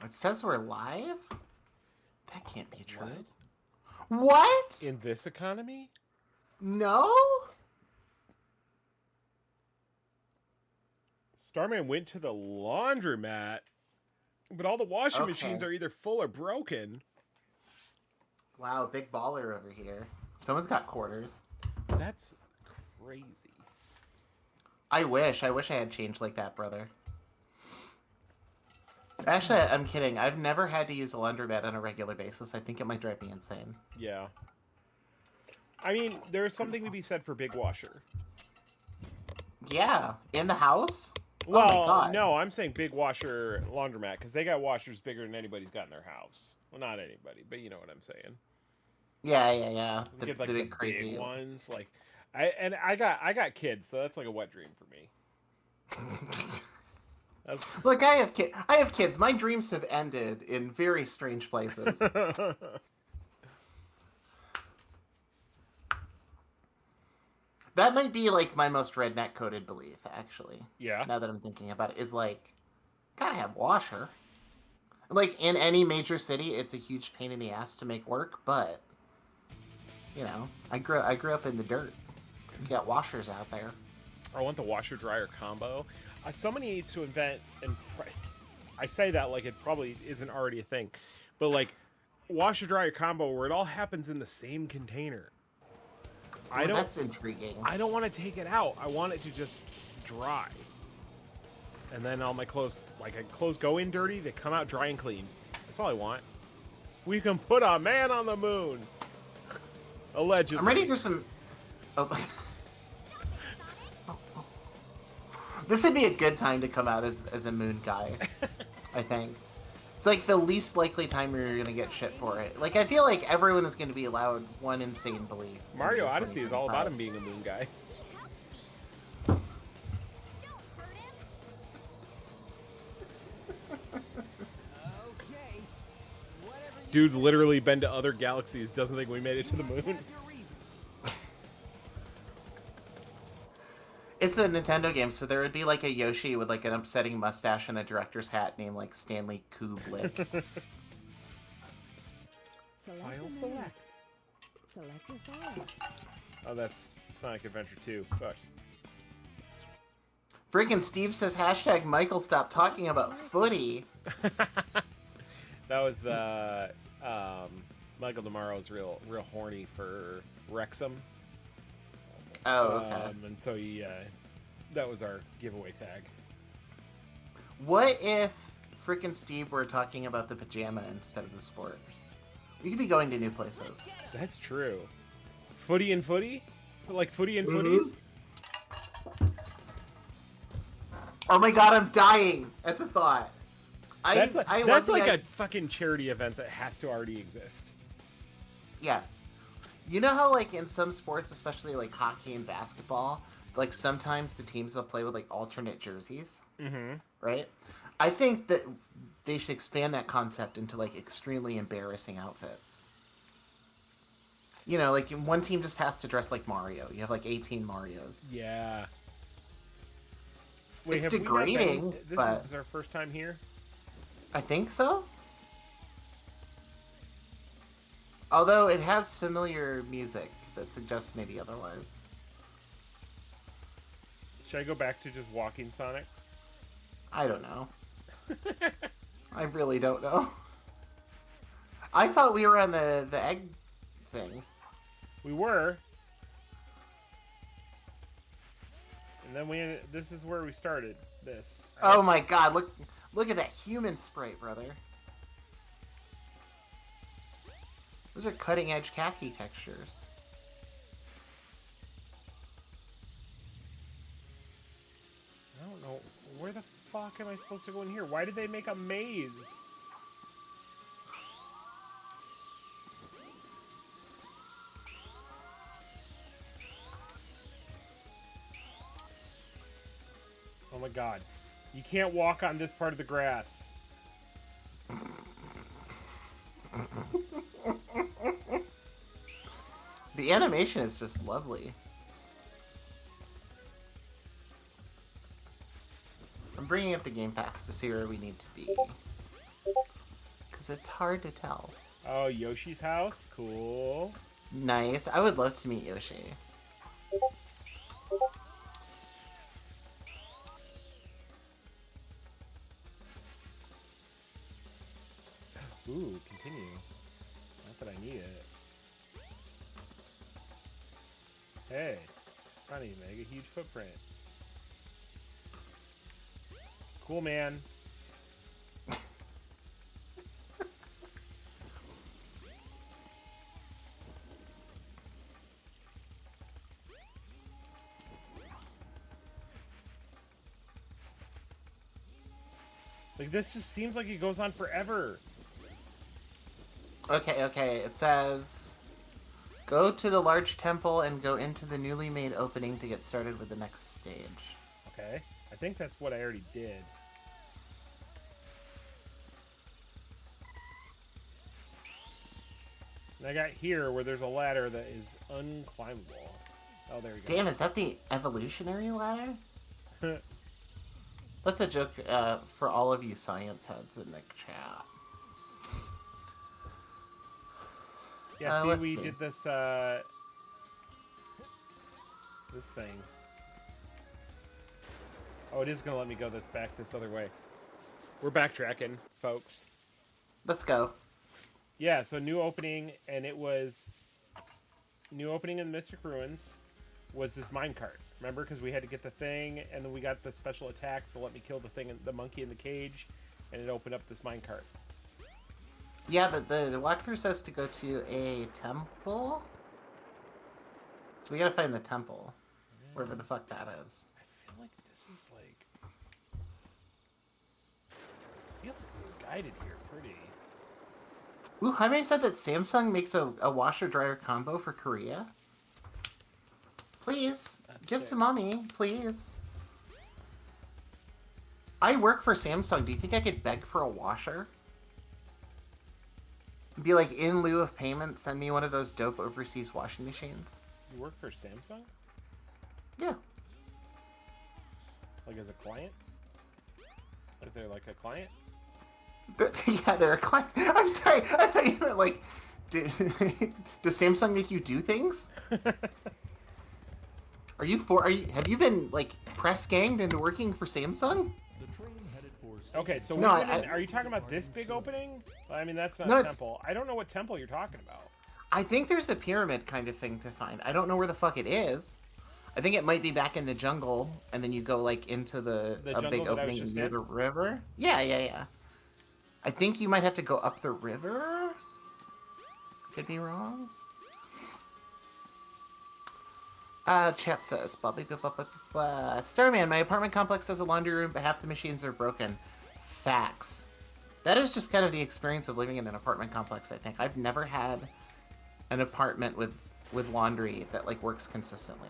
It says we're live? That can't be true. What? In this economy? No? Starman went to the laundromat, but all the washing machines are either full or broken. Wow, big baller over here. Someone's got quarters. That's crazy. I wish I had change like that, brother. Actually, I'm kidding. I've never had to use a laundromat on a regular basis. I think it might drive me insane. Yeah. I mean, there's something to be said for Big Washer. Yeah. In the house? Well, oh my God. No, I'm saying Big Washer laundromat, because they got washers bigger than anybody's got in their house. Well, not anybody, but you know what I'm saying. Yeah. The, get, like, the big crazy ones. Like, I got kids, so that's like a wet dream for me. Look, I have kids. My dreams have ended in very strange places. That might be like my most redneck coded belief, actually. Yeah. Now that I'm thinking about it, is like, gotta have washer. Like in any major city, it's a huge pain in the ass to make work, but you know, I grew up in the dirt. You got washers out there. I want the washer dryer combo. Somebody needs to invent, and I say that like it probably isn't already a thing, but like washer dryer combo where it all happens in the same container. Well, that's intriguing. I don't want to take it out. I want it to just dry. And then all my clothes, like clothes go in dirty, they come out dry and clean. That's all I want. We can put a man on the moon. Allegedly. I'm ready for some... Oh. This would be a good time to come out as a moon guy, I think. It's like the least likely time you're going to get shit for it. Like, I feel like everyone is going to be allowed one insane belief. Mario Odyssey is all about him being a moon guy. Dude's literally been to other galaxies, doesn't think we made it to the moon. It's a Nintendo game, so there would be like a Yoshi with like an upsetting mustache and a director's hat named like Stanley Kubrick. File select. Select your file. Oh, that's Sonic Adventure 2. Fuck. Freaking Steve says hashtag Michael stop talking about footy. That was the Michael DeMaro's real horny for Wrexham. Oh, okay. And so he, that was our giveaway tag. What if freaking Steve were talking about the pajama instead of the sport? We could be going to new places. That's true. Footy and footy? Like footy and footies? Oh my God, I'm dying at the thought. That's like a fucking charity event that has to already exist. Yes. You know how, like, in some sports, especially, like, hockey and basketball, like, sometimes the teams will play with, like, alternate jerseys? Mm-hmm. Right? I think that they should expand that concept into, like, extremely embarrassing outfits. You know, like, one team just has to dress like Mario. You have, like, 18 Marios. Yeah. Wait, it's degrading, This is our first time here? I think so. Although it has familiar music that suggests maybe otherwise. Should I go back to just walking Sonic? I don't know. I really don't know. I thought we were on the egg thing. We were. And then this is where we started this. Oh my God, look at that human sprite, brother. Those are cutting-edge khaki textures. I don't know. Where the fuck am I supposed to go in here? Why did they make a maze? Oh my God. You can't walk on this part of the grass. The animation is just lovely. I'm bringing up the game packs to see where we need to be. It's hard to tell. Oh, Yoshi's house? Cool. Nice. I would love to meet Yoshi. Ooh, continue. Not that I need it. Hey, funny, make a huge footprint. Cool, man. Like, this just seems like it goes on forever. Okay. It says, go to the large temple and go into the newly made opening to get started with the next stage. Okay, I think that's what I already did. And I got here where there's a ladder that is unclimbable. Oh, there we go. Damn, is that the evolutionary ladder? That's a joke for all of you science heads in the chat. Yeah, see, let's we see. did this, this thing. Oh, it is going to let me go this other way. We're backtracking, folks. Let's go. Yeah, so new opening, and it was... New opening in Mystic Ruins was this minecart. Remember? Because we had to get the thing, and then we got the special attacks to let me kill the thing, the monkey in the cage, and it opened up this minecart. Yeah, but the walkthrough says to go to a temple. So we gotta find the temple. Wherever the fuck that is. I feel like this is like... I feel like we're guided here pretty. Ooh, Jaime said that Samsung makes a washer-dryer combo for Korea. Please, That's give sick. to mommy, please. I work for Samsung. Do you think I could beg for a washer? Be like, in lieu of payment, send me one of those dope overseas washing machines. You work for Samsung? Yeah. Like as a client? Like they're like a client? Yeah, they're a client. I'm sorry. I thought you meant like, does Samsung make you do things? Have you been like press ganged into working for Samsung? Okay, so No, are you talking about this big opening? I mean, that's not No, a it's- temple. I don't know what temple you're talking about. I think there's a pyramid kind of thing to find. I don't know where the fuck it is. I think it might be back in the jungle, and then you go like into The a jungle big that I was opening just near in? the river. Yeah. I think you might have to go up the river. Could be wrong. Chat says, Starman, my apartment complex has a laundry room, but half the machines are broken. Facts. That is just kind of the experience of living in an apartment complex, I think. I've never had an apartment with laundry that, like, works consistently.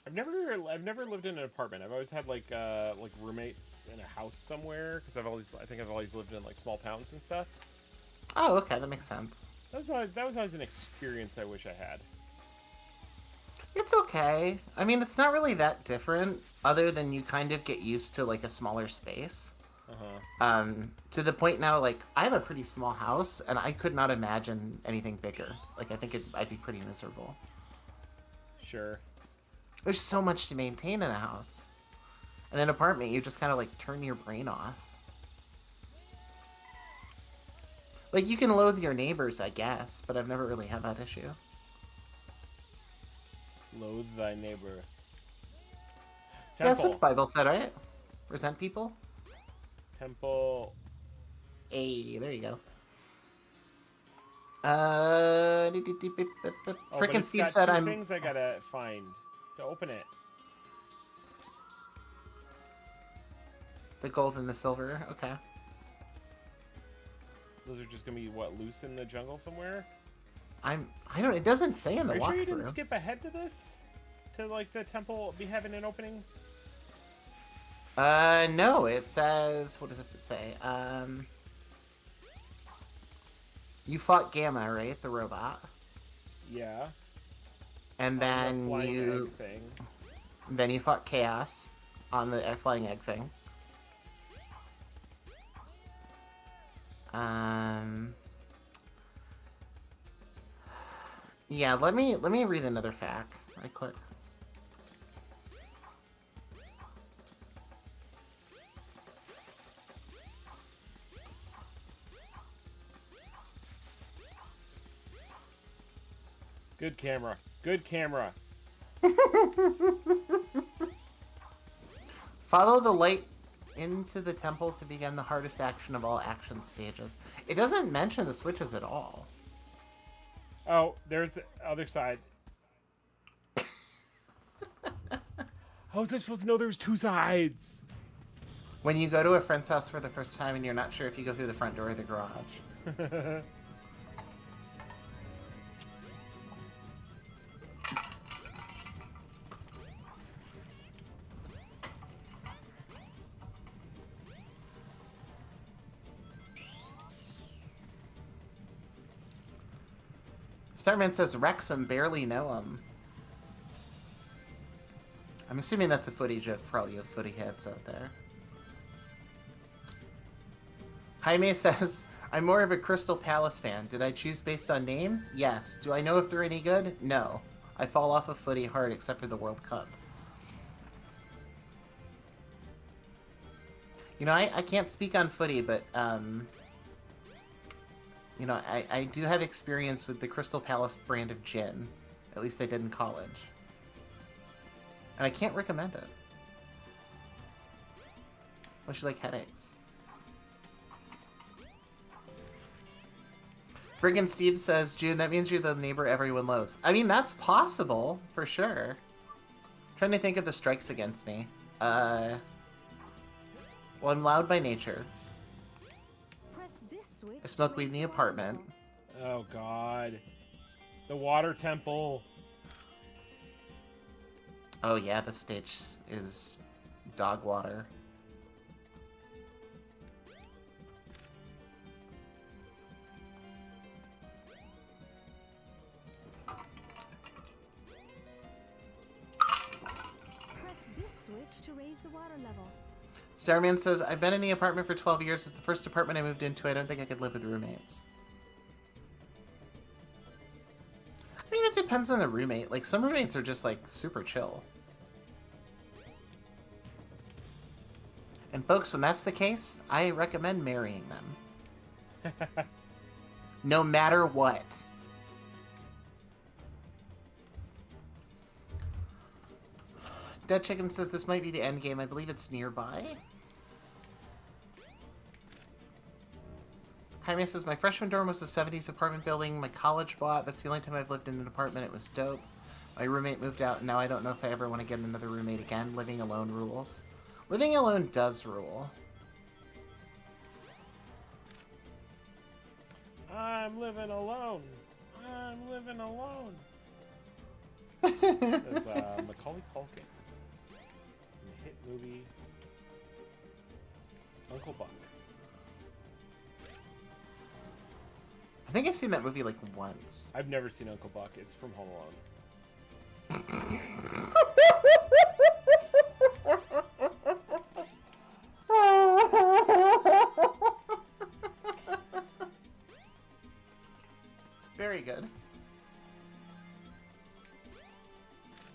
I've never lived in an apartment. I've always had like roommates in a house somewhere because I think I've always lived in like small towns and stuff. Oh, okay, that makes sense. That was always an experience I wish I had. It's okay. I mean, it's not really that different, other than you kind of get used to, like, a smaller space. To the point now, like, I have a pretty small house, and I could not imagine anything bigger. Like, I think I'd be pretty miserable. Sure. There's so much to maintain in a house. In an apartment, you just kind of, like, turn your brain off. Like, you can loathe your neighbors, I guess, but I've never really had that issue. Loathe thy neighbor. Yeah, that's what the Temple. Bible said, right? Resent people? Temple. Hey, there you go. Oh, but Frickin' it's Steve got said two I'm... things I gotta find to open it. The gold and the silver, okay. Those are just gonna be what, loose in the jungle somewhere? I don't, it doesn't say in the Are you sure you didn't walkthrough. skip ahead to this? To like the temple be having an opening? No, it says, what does it say? You fought Gamma, right? The robot. Yeah. And The then flying you, egg thing. then you fought Chaos on the flying egg thing. Yeah, let me read another fact right quick. Good camera. Good camera. Follow the light into the temple to begin the hardest action of all action stages. It doesn't mention the switches at all. Oh, there's the other side. How was I supposed to know there was two sides? When you go to a friend's house for the first time and you're not sure if you go through the front door or the garage. Starman says Wrexham, barely know him. I'm assuming that's a footy joke for all you footy heads out there. Jaime says, I'm more of a Crystal Palace fan. Did I choose based on name? Yes. Do I know if they're any good? No. I fall off of footy hard except for the World Cup. You know, I can't speak on footy, but, you know, I do have experience with the Crystal Palace brand of gin. At least I did in college. And I can't recommend it. Unless you like headaches. Friggin' Steve says, June, that means you're the neighbor everyone loves. I mean, that's possible, for sure. Trying to think of the strikes against me. Well, I'm loud by nature. I smoke weed in the apartment. Oh, God. The water temple. Oh, yeah, the stage is dog water. Press this switch to raise the water level. Starman says, I've been in the apartment for 12 years. It's the first apartment I moved into. I don't think I could live with roommates. I mean, it depends on the roommate. Like, some roommates are just, like, super chill. And folks, when that's the case, I recommend marrying them. No matter what. Dead Chicken says this might be the end game. I believe it's nearby. Jaime says, my freshman dorm was a 70s apartment building my college bought. That's the only time I've lived in an apartment. It was dope. My roommate moved out, and now I don't know if I ever want to get another roommate again. Living alone rules. Living alone does rule. I'm living alone. I'm living alone. There's Macaulay Culkin in the hit movie Uncle Buck. I think I've seen that movie like once. I've never seen Uncle Buck. It's from Home Alone. Very good.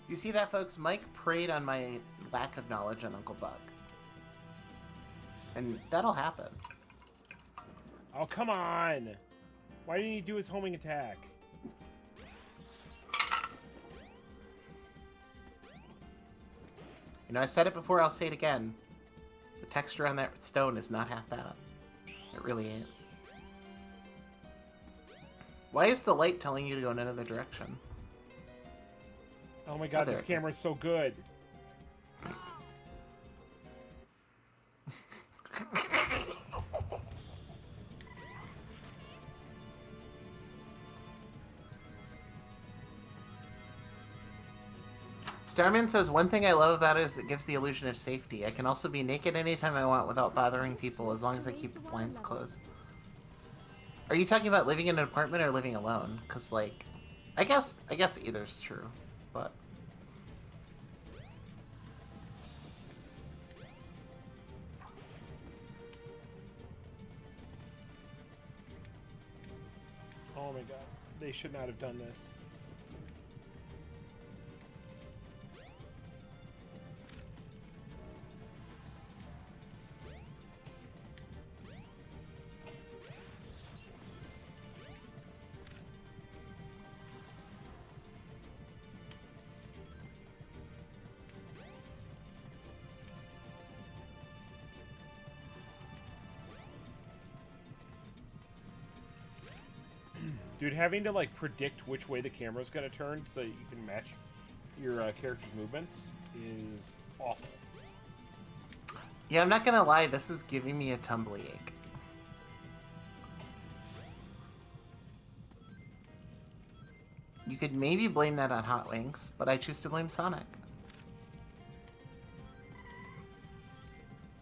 You see that, folks? Mike preyed on my lack of knowledge on Uncle Buck. And that'll happen. Oh, come on! Why didn't he do his homing attack? You know, I said it before, I'll say it again. The texture on that stone is not half bad. It really ain't. Why is the light telling you to go in another direction? Oh my god, this camera's so good. Starman says, one thing I love about it is it gives the illusion of safety. I can also be naked anytime I want without bothering people as long as I keep the blinds closed. Are you talking about living in an apartment or living alone? Because, like, I guess either's true, but... Oh my god. They should not have done this. Dude, having to, like, predict which way the camera's gonna turn so you can match your character's movements is awful. Yeah, I'm not gonna lie, this is giving me a tumbly ache. You could maybe blame that on Hot Wings, but I choose to blame Sonic.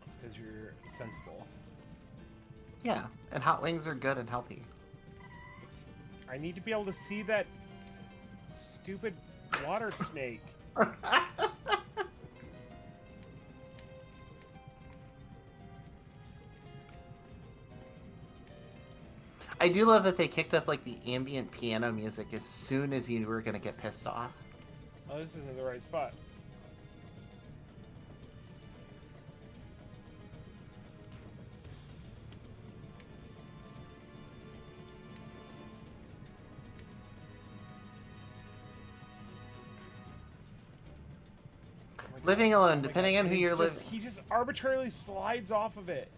It's because you're sensible. Yeah, and Hot Wings are good and healthy. I need to be able to see that stupid water snake. I do love that they kicked up like the ambient piano music as soon as you were gonna get pissed off. Oh, this isn't the right spot. Living alone, Oh my depending God. on who And you're it's just- living. He just arbitrarily slides off of it.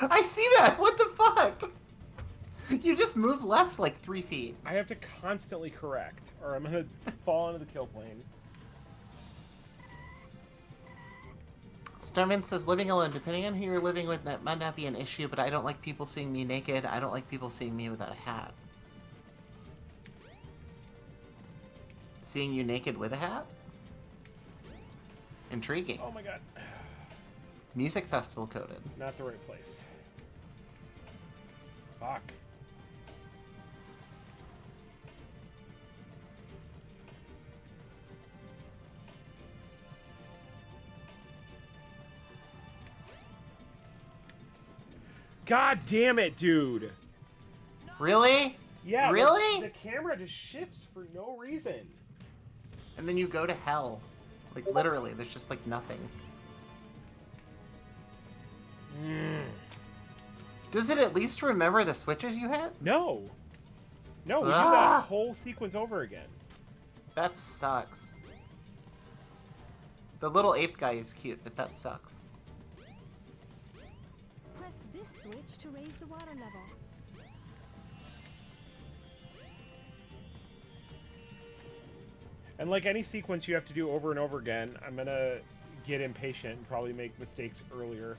I see that! What the fuck? You just move left like 3 feet. I have to constantly correct, or I'm gonna fall into the kill plane. Starman says, living alone, depending on who you're living with, that might not be an issue, but I don't like people seeing me naked. I don't like people seeing me without a hat. Seeing you naked with a hat? Intriguing. Oh my god. Music festival coded. Not the right place. Fuck. God damn it, dude. Really? Yeah. Really? The camera just shifts for no reason. And then you go to hell. Like, literally, there's just, like, nothing. Does it at least remember the switches you had? No. No, we do Ah! that whole sequence over again. That sucks. The little ape guy is cute, but that sucks. Press this switch to raise the water level. And like any sequence you have to do over and over again, I'm gonna get impatient and probably make mistakes earlier.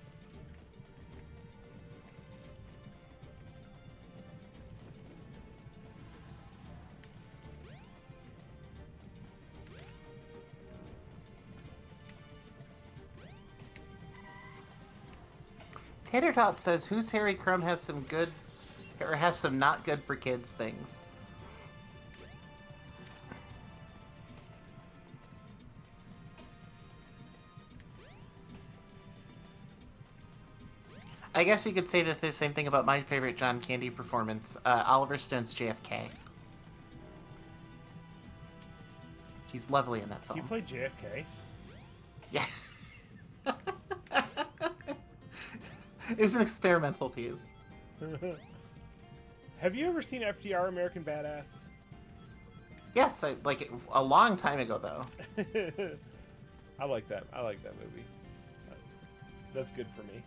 Tater Tot says, who's Harry Crumb has some good, or has some not good for kids things? I guess you could say that the same thing about my favorite John Candy performance, Oliver Stone's JFK. He's lovely in that film. You played JFK? Yeah. It was an experimental piece. Have you ever seen FDR American Badass? Yes, like a long time ago though. I like that. I like that movie. That's good for me.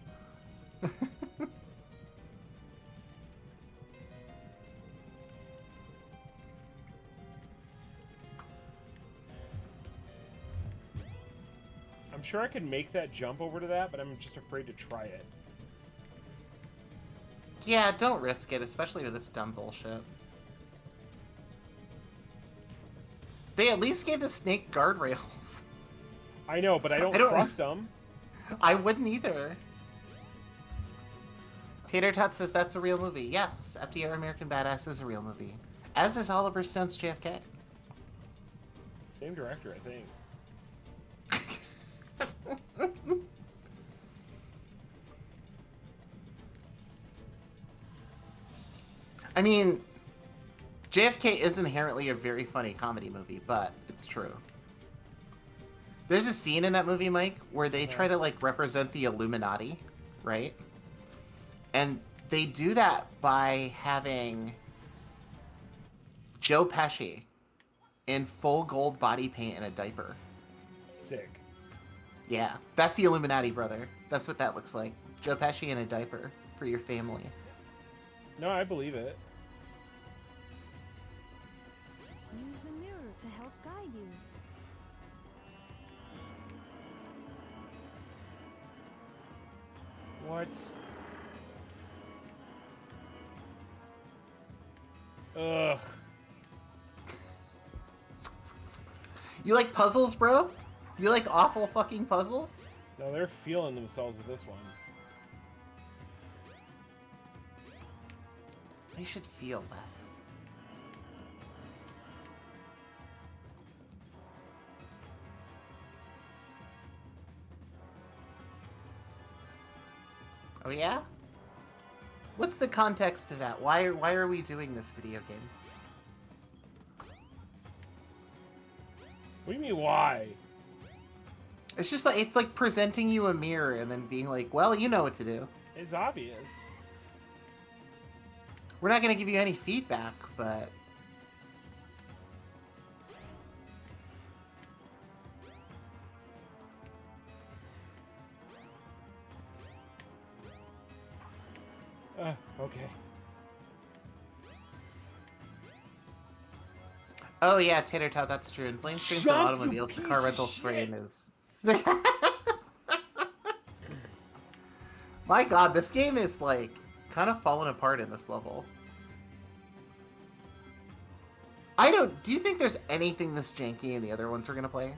I'm sure I could make that jump over to that, but I'm just afraid to try it. Yeah, don't risk it, especially with this dumb bullshit. They at least gave the snake guardrails. I know, but I don't trust them. I wouldn't either. Tater Tot says that's a real movie. Yes, FDR American Badass is a real movie. As is Oliver Stone's JFK. Same director, I think. I mean, JFK is inherently a very funny comedy movie, but it's true. There's a scene in that movie, Mike, where they try to like represent the Illuminati, right? And they do that by having Joe Pesci in full gold body paint and a diaper. Sick. Yeah, that's the Illuminati, brother. That's what that looks like. Joe Pesci in a diaper for your family. No, I believe it. Use the mirror to help guide you. What? Ugh. You like puzzles, bro? You like awful fucking puzzles? No, they're feeling themselves with this one. They should feel less. Oh yeah? What's the context to that? Why are we doing this video game? What do you mean, why? It's just like it's like presenting you a mirror and then being like, well, you know what to do. It's obvious. We're not gonna give you any feedback, but Okay. oh yeah, Tater Tot, that's true. In Planes, Trains, and Jump, you Automobiles, the piece car of rental shit. strain is. My God, this game is like kind of falling apart in this level. I don't. Do you think there's anything this janky in the other ones we're gonna play?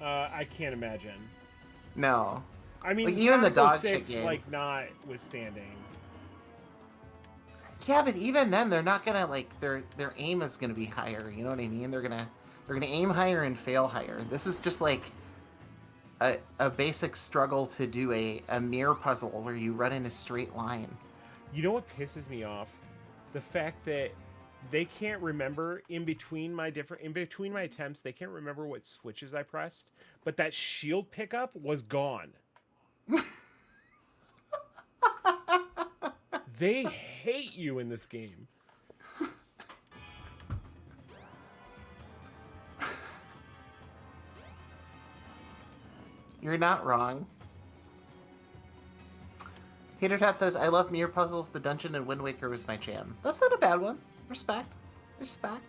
I can't imagine. No. I mean, Like, even the Sonic dog 06, shit like, games. notwithstanding. Yeah, but even then, they're not gonna like their aim is gonna be higher. You know what I mean? They're gonna aim higher and fail higher. This is just like a basic struggle to do a mirror puzzle where you run in a straight line. You know what pisses me off? The fact that they can't remember in between my attempts, they can't remember what switches I pressed, but that shield pickup was gone. They hate you in this game. You're not wrong. Tater Tot says, I love mirror puzzles. The dungeon in Wind Waker was my jam. That's not a bad one. Respect. Respect.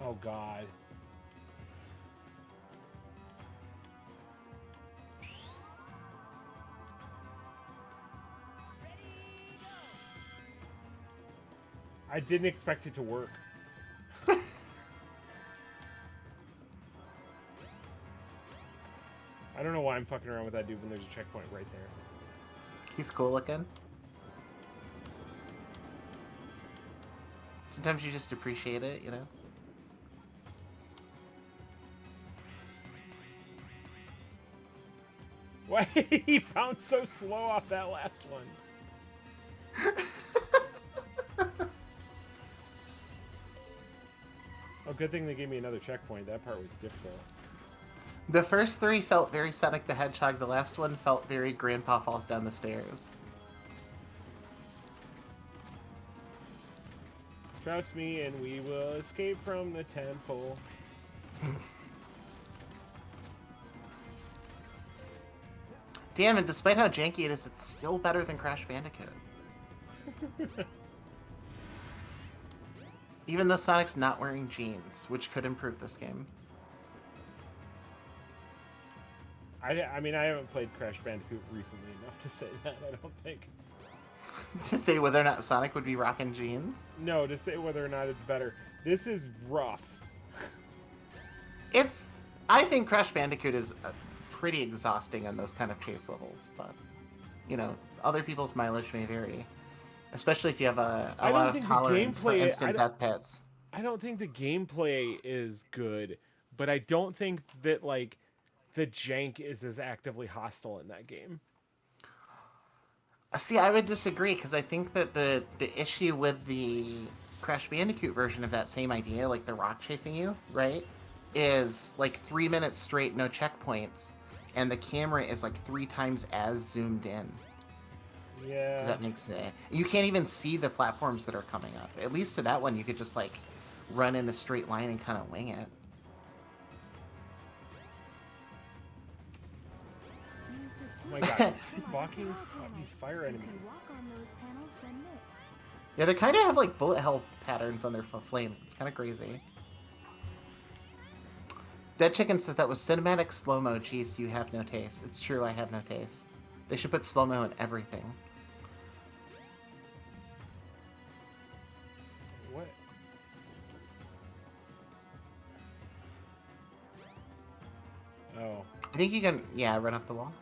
Oh, God. I didn't expect it to work. I don't know why I'm fucking around with that dude when there's a checkpoint right there. He's cool looking. Sometimes you just appreciate it, you know? Why he bounced so slow off that last one? Oh, good thing they gave me another checkpoint. That part was difficult. The first three felt very Sonic the Hedgehog. The last one felt very Grandpa Falls Down the Stairs. Trust me, and we will escape from the temple. Damn, and despite how janky it is, it's still better than Crash Bandicoot. Even though Sonic's not wearing jeans, which could improve this game. I mean, I haven't played Crash Bandicoot recently enough to say that, I don't think. To say whether or not Sonic would be rocking jeans. No, to say whether or not it's better. This is rough. I think Crash Bandicoot is pretty exhausting on those kind of chase levels, but you know, other people's mileage may vary, especially if you have a I lot don't of think the tolerance for gameplay. instant death pits. I don't think the gameplay is good, but I don't think that like the jank is as actively hostile in that game. See, I would disagree because I think that the issue with the Crash Bandicoot version of that same idea, like the rock chasing you, right, is like 3 minutes straight, no checkpoints, and the camera is like 3 times as zoomed in. Yeah. Does that make sense? You can't even see the platforms that are coming up. At least to that one, you could just like run in a straight line and kind of wing it. Use the Oh my switch god, to these light fucking power these panels. fire You enemies. can walk on those panels when lit. Yeah, they kind of have like bullet hell patterns on their flames. It's kind of crazy. Dead Chicken says that was cinematic slow-mo. Geez, you have no taste. It's true, I have no taste. They should put slow-mo in everything. What? Oh. I think you can, yeah, run up the wall.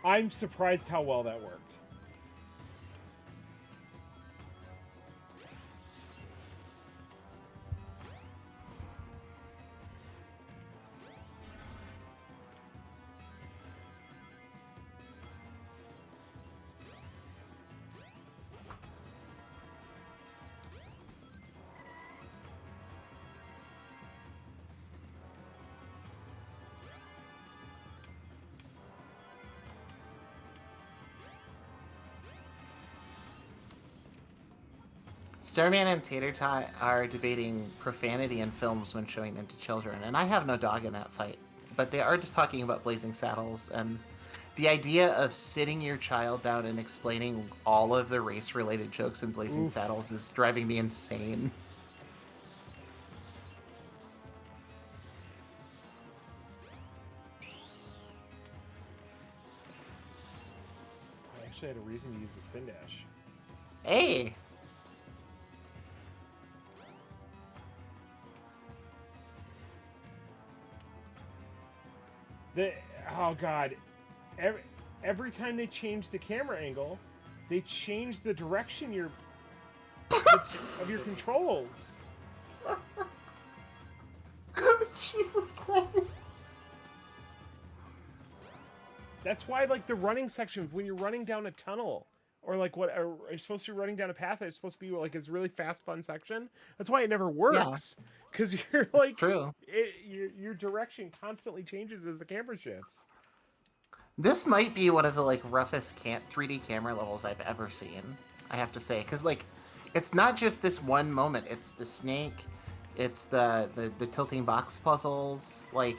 I'm surprised how well that worked. Starman and Tater Tot are debating profanity in films when showing them to children, and I have no dog in that fight. But they are just talking about Blazing Saddles, and the idea of sitting your child down and explaining all of the race-related jokes in Blazing Oof. Saddles is driving me insane. I actually had a reason to use the spin dash. Hey! Oh god, every time they change the camera angle, they change the direction of your controls. Jesus Christ. That's why, like, the running section, when you're running down a tunnel, or like what are you supposed to be running down a path that's supposed to be like it's really fast, fun section. That's why it never works, because you're like, True. Your direction constantly changes as the camera shifts. This might be one of the like roughest 3D camera levels I've ever seen, I have to say, because like it's not just this one moment. It's the snake, it's the tilting box puzzles. Like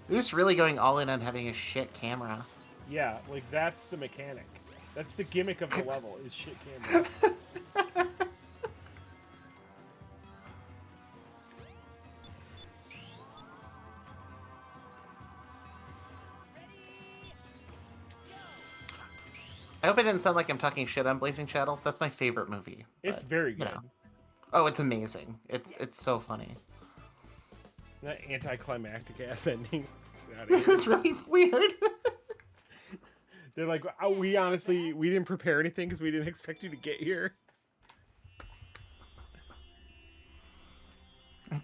they're just really going all in on having a shit camera. Yeah, like that's the mechanic. That's the gimmick of the level is shit camera. I hope it didn't sound like I'm talking shit on Blazing Saddles. That's my favorite movie. It's but, very good. You know. Oh, it's amazing. It's so funny. That anticlimactic ass ending. It was really weird. They're like, oh, we didn't prepare anything because we didn't expect you to get here.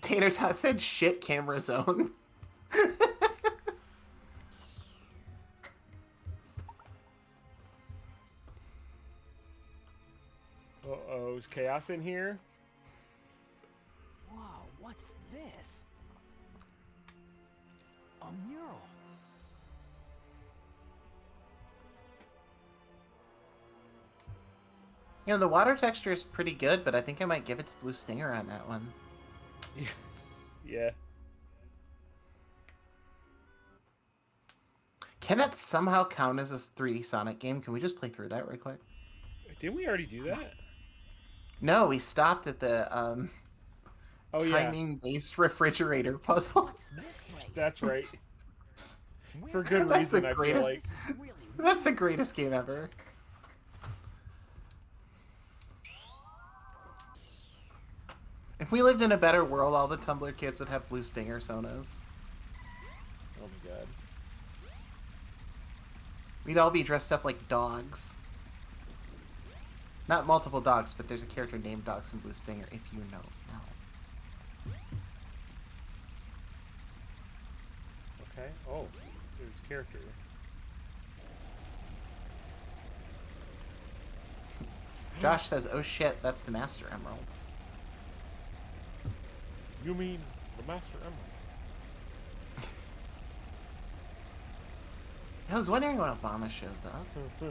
Tater Tot said shit camera zone. Uh-oh, is chaos in here? Whoa, what's this? A mural. You know, the water texture is pretty good, but I think I might give it to Blue Stinger on that one. Yeah. Can that somehow count as a 3D Sonic game? Can we just play through that real quick? Didn't we already do that? No, we stopped at the Oh yeah, timing-based refrigerator puzzle. What's this place? that's right. Where For good That's the reason, I feel greatest- like. really That's the greatest game ever. If we lived in a better world, all the Tumblr kids would have Blue Stinger Sonas. Oh my god. We'd all be dressed up like dogs. Not multiple dogs, but there's a character named Dogs in Blue Stinger, if you know now. Okay. Oh, there's a character. Josh says, oh shit, that's the Master Emerald. You mean the Master Emerald? I was wondering when Obama shows up. Why?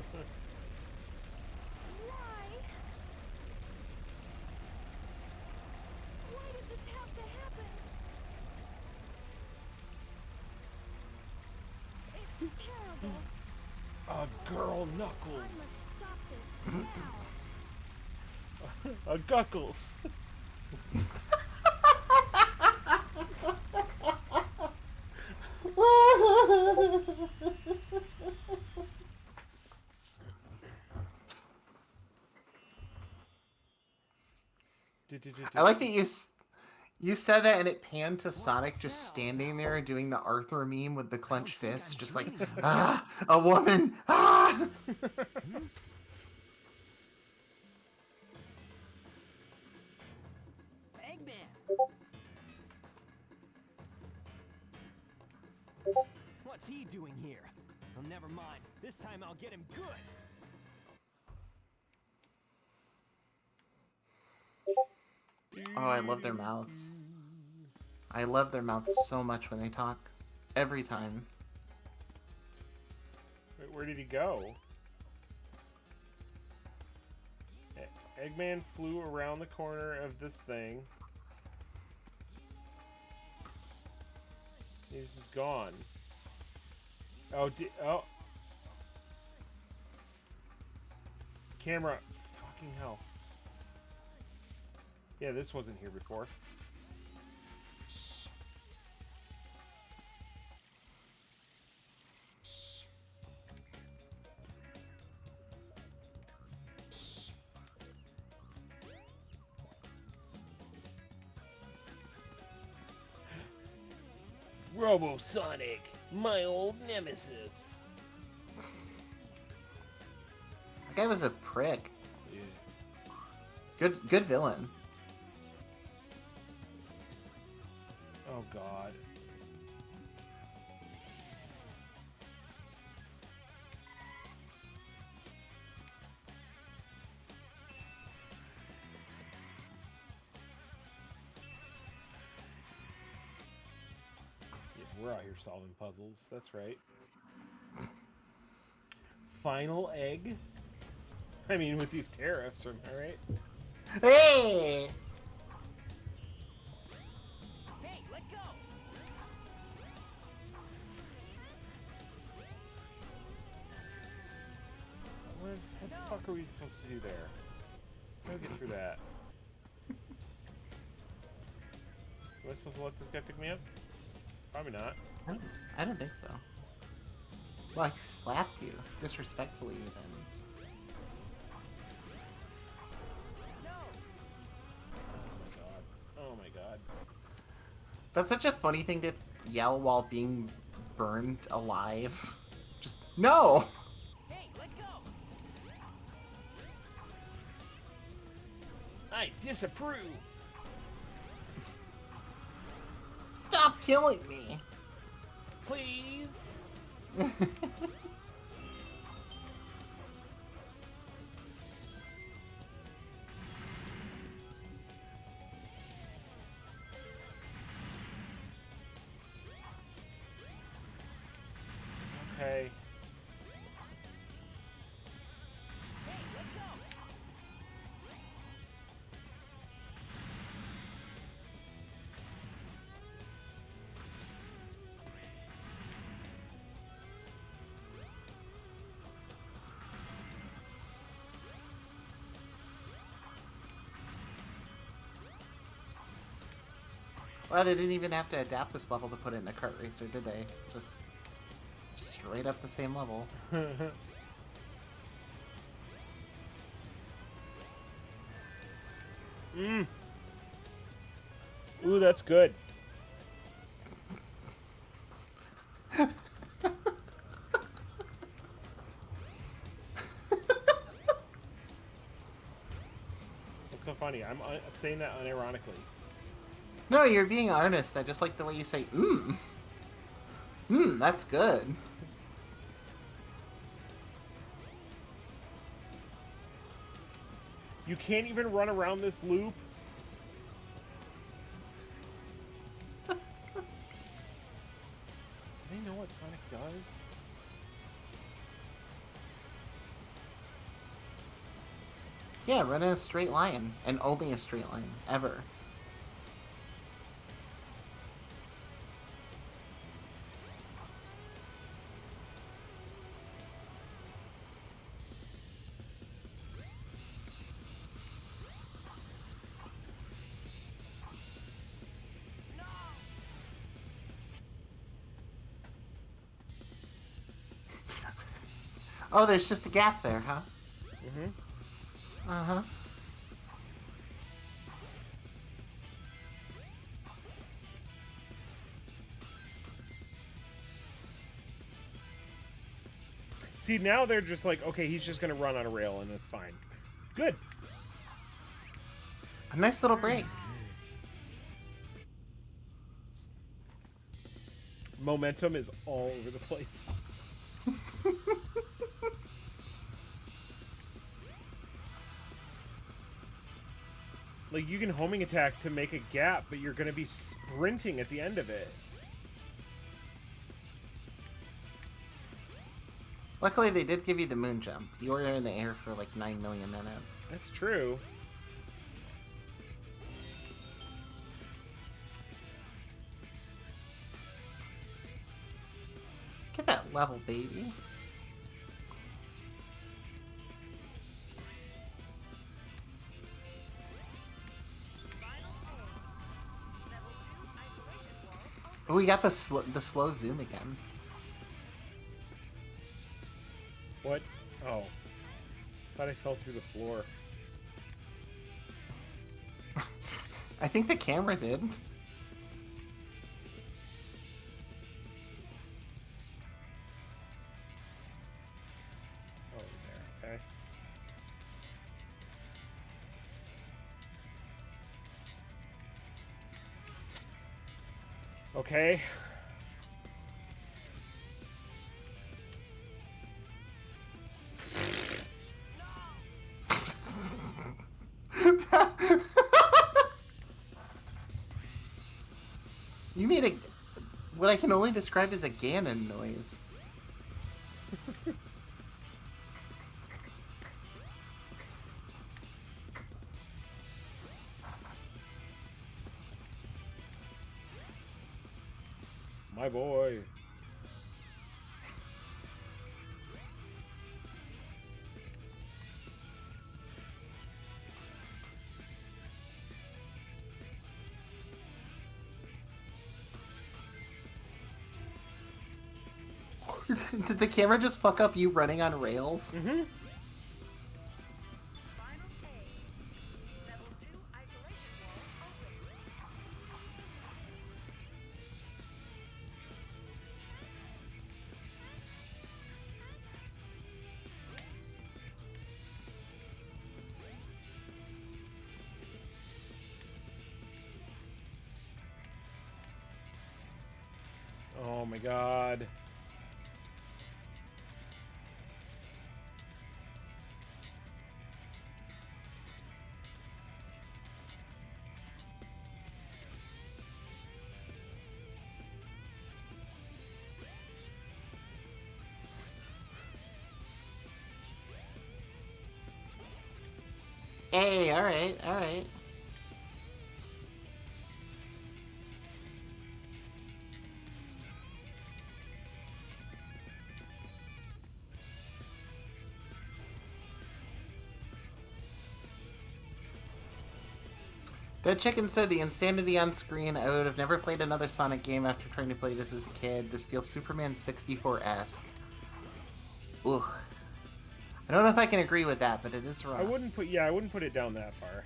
Why did this have to happen? It's terrible. A girl I Knuckles. must stop this now. A Guckles. I like that you said that and it panned to Sonic just standing there doing the Arthur meme with the clenched fist, just like, ah, a woman, ah! Eggman! What's he doing here? Well, never mind. This time I'll get him good. Oh, I love their mouths. I love their mouths so much when they talk. Every time. Wait, where did he go? Eggman flew around the corner of this thing. He's just gone. Oh, oh. Camera. Fucking hell. Yeah, this wasn't here before. Robo-Sonic, my old nemesis. That guy was a prick. Yeah. Good villain. Oh god. Yeah, we're out here solving puzzles. That's right. Final egg? I mean, with these tariffs, am I right? Hey! Hey, let go! What the fuck are we supposed to do there? How do we get through that? Am I supposed to let this guy pick me up? Probably not. I don't think so. Well, I slapped you. Disrespectfully, even. No! Oh my god. Oh my god. That's such a funny thing to yell while being burned alive. Just, no! Hey, let go! I disapprove! Stop killing me! Please! Okay. Hey, let go! Well, they didn't even have to adapt this level to put it in a kart racer, did they? Just straight up the same level. Mmm. Ooh, that's good. funny. I'm saying that unironically. No, you're being earnest. I just like the way you say, that's good. You can't even run around this loop. Do they know what Sonic does? Yeah, run in a straight line. And only a straight line. Ever. Oh, there's just a gap there, huh? Mm-hmm. Uh-huh. See, now they're just like, okay, he's just gonna run on a rail and it's fine. Good. A nice little break. Momentum is all over the place. Like, you can homing attack to make a gap, but you're gonna be sprinting at the end of it. Luckily, they did give you the moon jump. You were in the air for like 9 million minutes. That's true. Get that level, baby. Oh, we got the slow zoom again. What? Oh. Thought I fell through the floor. I think the camera did. Oh, there, okay. Okay. You made a what I can only describe as a Ganon noise. My boy. Did the camera just fuck up you running on rails? Mm-hmm. Oh my god. Hey, alright, alright. That chicken said the insanity on screen. I would have never played another Sonic game after trying to play this as a kid. This feels Superman 64-esque. Ooh. I don't know if I can agree with that, but it is rough. I wouldn't put it down that far.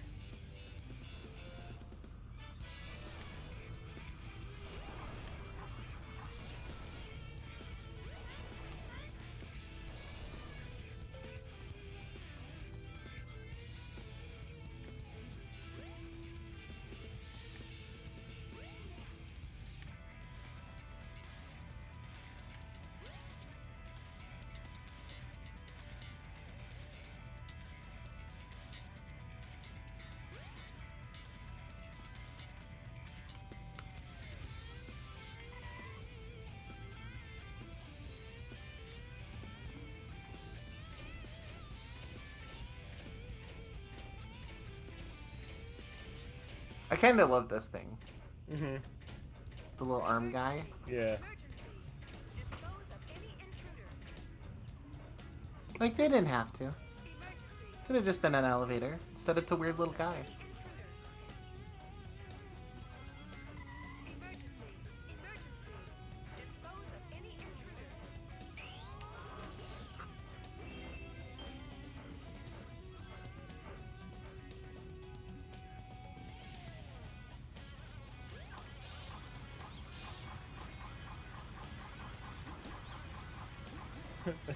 I kind of love this thing. Mm-hmm. The little arm guy. Yeah. Like, they didn't have to. Could have just been an elevator. Instead, it's a weird little guy.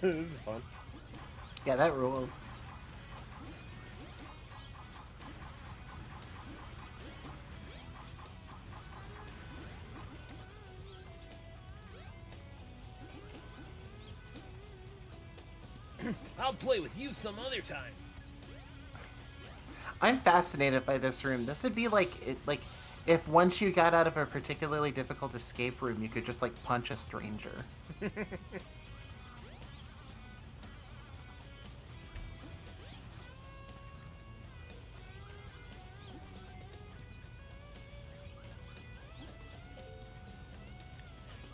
This is fun. Yeah, that rules. I'll play with you some other time. I'm fascinated by this room. This would be like if once you got out of a particularly difficult escape room, you could just like punch a stranger.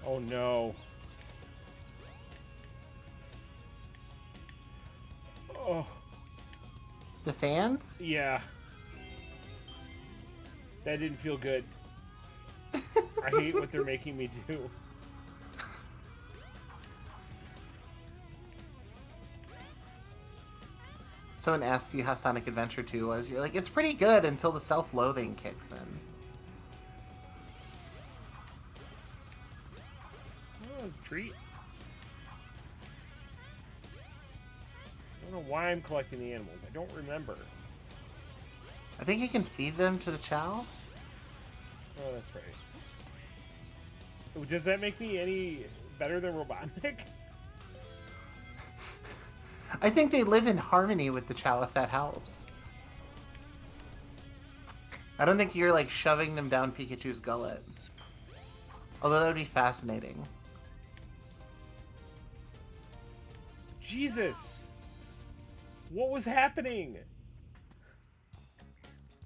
Oh no. Oh, The fans? yeah. That didn't feel good. I hate what they're making me do. Someone asked you how Sonic Adventure 2 was. You're like, it's pretty good until the self-loathing kicks in. Oh, it's a treat. I don't know why I'm collecting the animals. I don't remember. I think you can feed them to the Chow. Oh, that's right. Oh, does that make me any better than Robotnik? I think they live in harmony with the Chow, if that helps. I don't think you're like shoving them down Pikachu's gullet. Although that would be fascinating. Jesus! What was happening?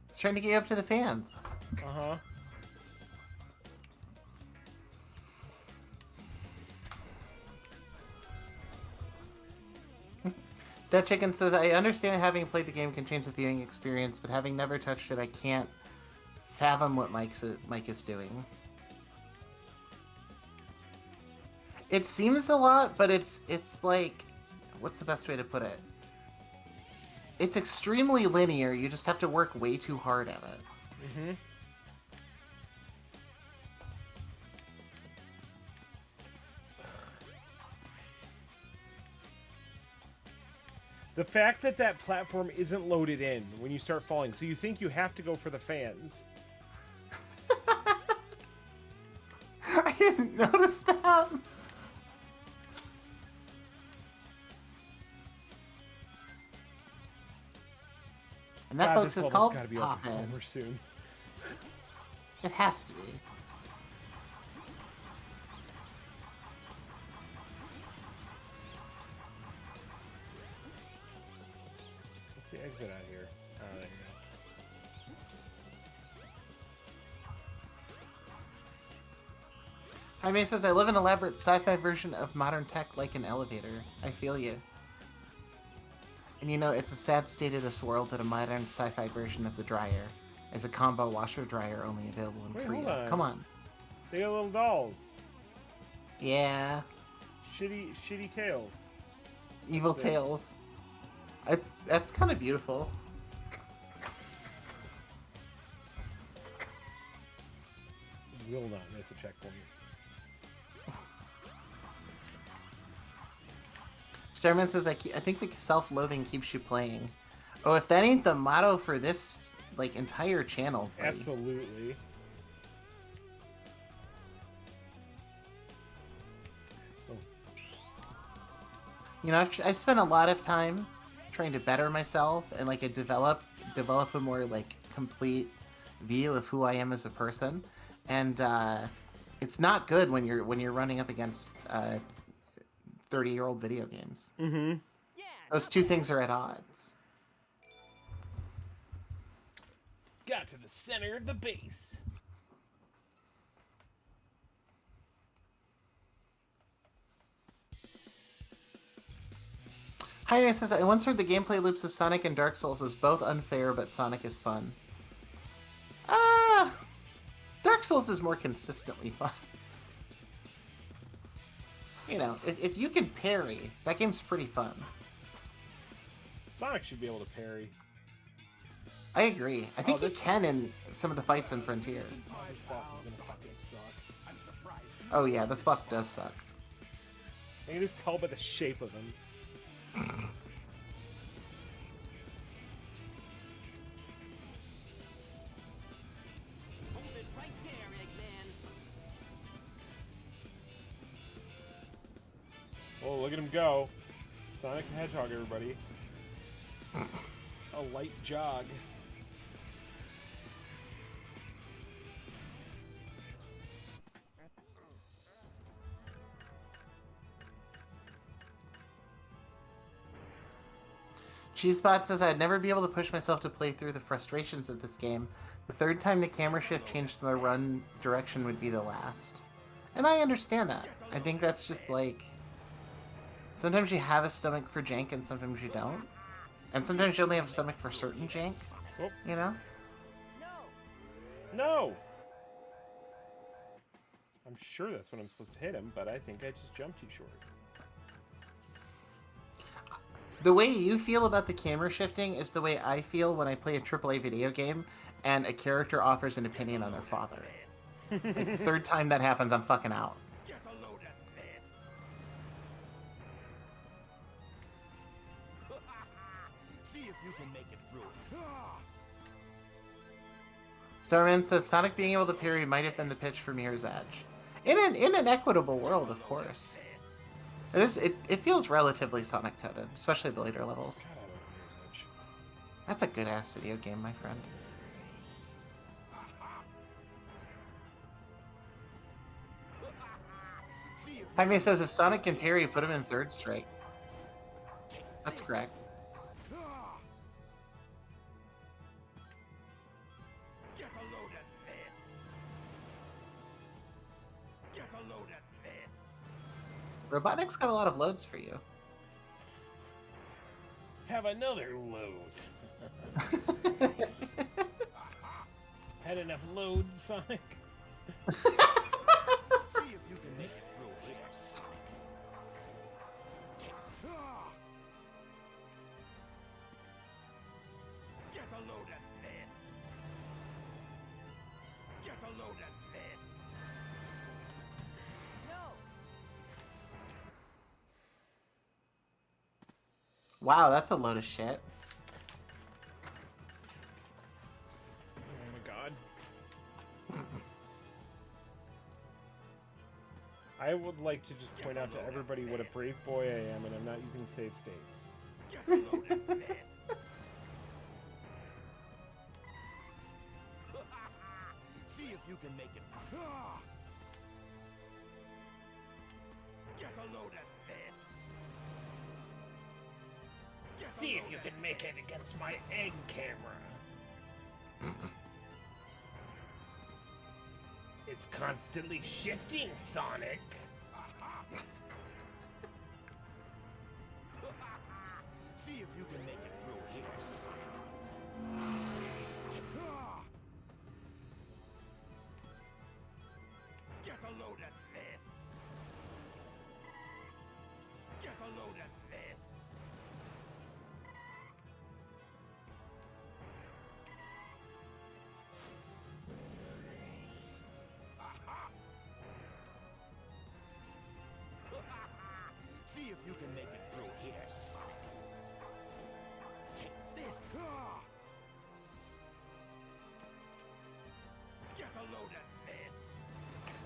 It's trying to get you up to the fans. Uh-huh. That Chicken says, I understand having played the game can change the viewing experience, but having never touched it, I can't fathom what Mike is doing. It seems a lot, but it's like, what's the best way to put it? It's extremely linear, you just have to work way too hard at it. Mm-hmm. The fact that that platform isn't loaded in when you start falling, so you think you have to go for the fans. I didn't notice that. And that, God, folks, this is level's called gotta be Pop-In. over soon. It has to be. What's the exit out here? Oh, there you go. Jaime says, I live in an elaborate sci-fi version of modern tech like an elevator. I feel you. And you know, it's a sad state of this world that a modern sci-fi version of the dryer is a combo washer-dryer only available in Wait, Korea. hold on. Come on. They got little dolls. Yeah. Shitty tails. Evil That's it. Tales. That's kind of beautiful. Will not miss a checkpoint. Starman says, I think the self-loathing keeps you playing. Oh, if that ain't the motto for this, like, entire channel, buddy. Absolutely. Oh, You know, I spent a lot of time trying to better myself and, like, develop a more, like, complete view of who I am as a person. And, it's not good when you're running up against, 30-year-old video games. mm-hmm. Those two things are at odds. Got to the center of the base. Hi, says, I once heard the gameplay loops of Sonic and Dark Souls is both unfair, but Sonic is fun. Dark Souls is more consistently fun. You know, if you can parry, that game's pretty fun. Sonic should be able to parry. I agree. I think you this- can in some of the fights in Frontiers. Oh, this boss is gonna fucking suck. Oh yeah, this boss does suck. I can just tell by the shape of him. Hold it right there, Eggman. Oh, look at him go. Sonic the Hedgehog, everybody. A light jog. Cheesebot says I'd never be able to push myself to play through the frustrations of this game. The third time the camera shift changed my run direction would be the last. And I understand that. I think that's just like... Sometimes you have a stomach for jank and sometimes you don't. And sometimes you only have a stomach for certain jank. Oh. You know? No! I'm sure that's when I'm supposed to hit him, but I think I just jumped too short. The way you feel about the camera shifting is the way I feel when I play a AAA video game and a character offers an opinion on their father. Like, the third time that happens, I'm fucking out. Get a load of this. See if you can make it through. Starman says Sonic being able to parry might have been the pitch for Mirror's Edge. In an equitable world, of course. It feels relatively Sonic coded, especially the later levels. God, I love Mirror's Edge. That's a good ass video game, my friend. Jaime says if Sonic can parry, put him in third strike. That's correct. Get a load of this. Get a load of this. Robotnik's got a lot of loads for you. Have another load. Had enough loads, Sonic? See if you can make it through here, Sonic. Get a load of this. Get a load of this. No. Wow, that's a load of shit. Oh my god. I would like to just point out to everybody what a brave boy I am, and I'm not using save states. Get a load of this. See if you can make it through. Get a load of this. Get a See if load you of can make it against my egg camera. It's constantly shifting, Sonic. See if you can make it through here, Sonic. Get a load of this. Get a load of this. See if you can make it through here, Sonic. Take this. Get a load of this.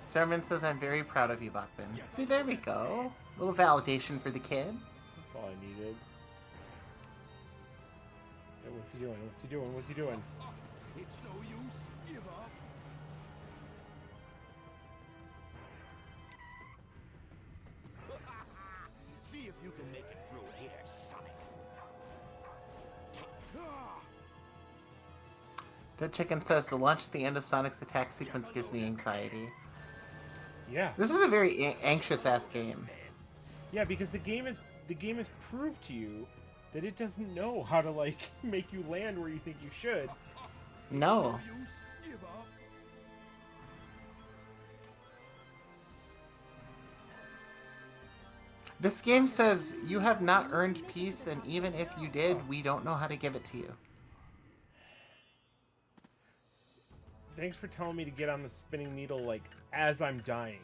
Sermon says I'm very proud of you, Bachman. See, there we go. A little validation for the kid. That's all I needed. Hey, what's he doing? What's he doing? What's he doing? It's no use. Give up. See if you can make it through here, Sonic. The chicken says the launch at the end of Sonic's attack sequence gives me anxiety. Yeah. This is a very anxious ass game. Yeah, because the game has proved to you that it doesn't know how to like make you land where you think you should. No. Use. Give up. This game says you have not earned peace, and even if you did, we don't know how to give it to you. Thanks for telling me to get on the spinning needle like as I'm dying.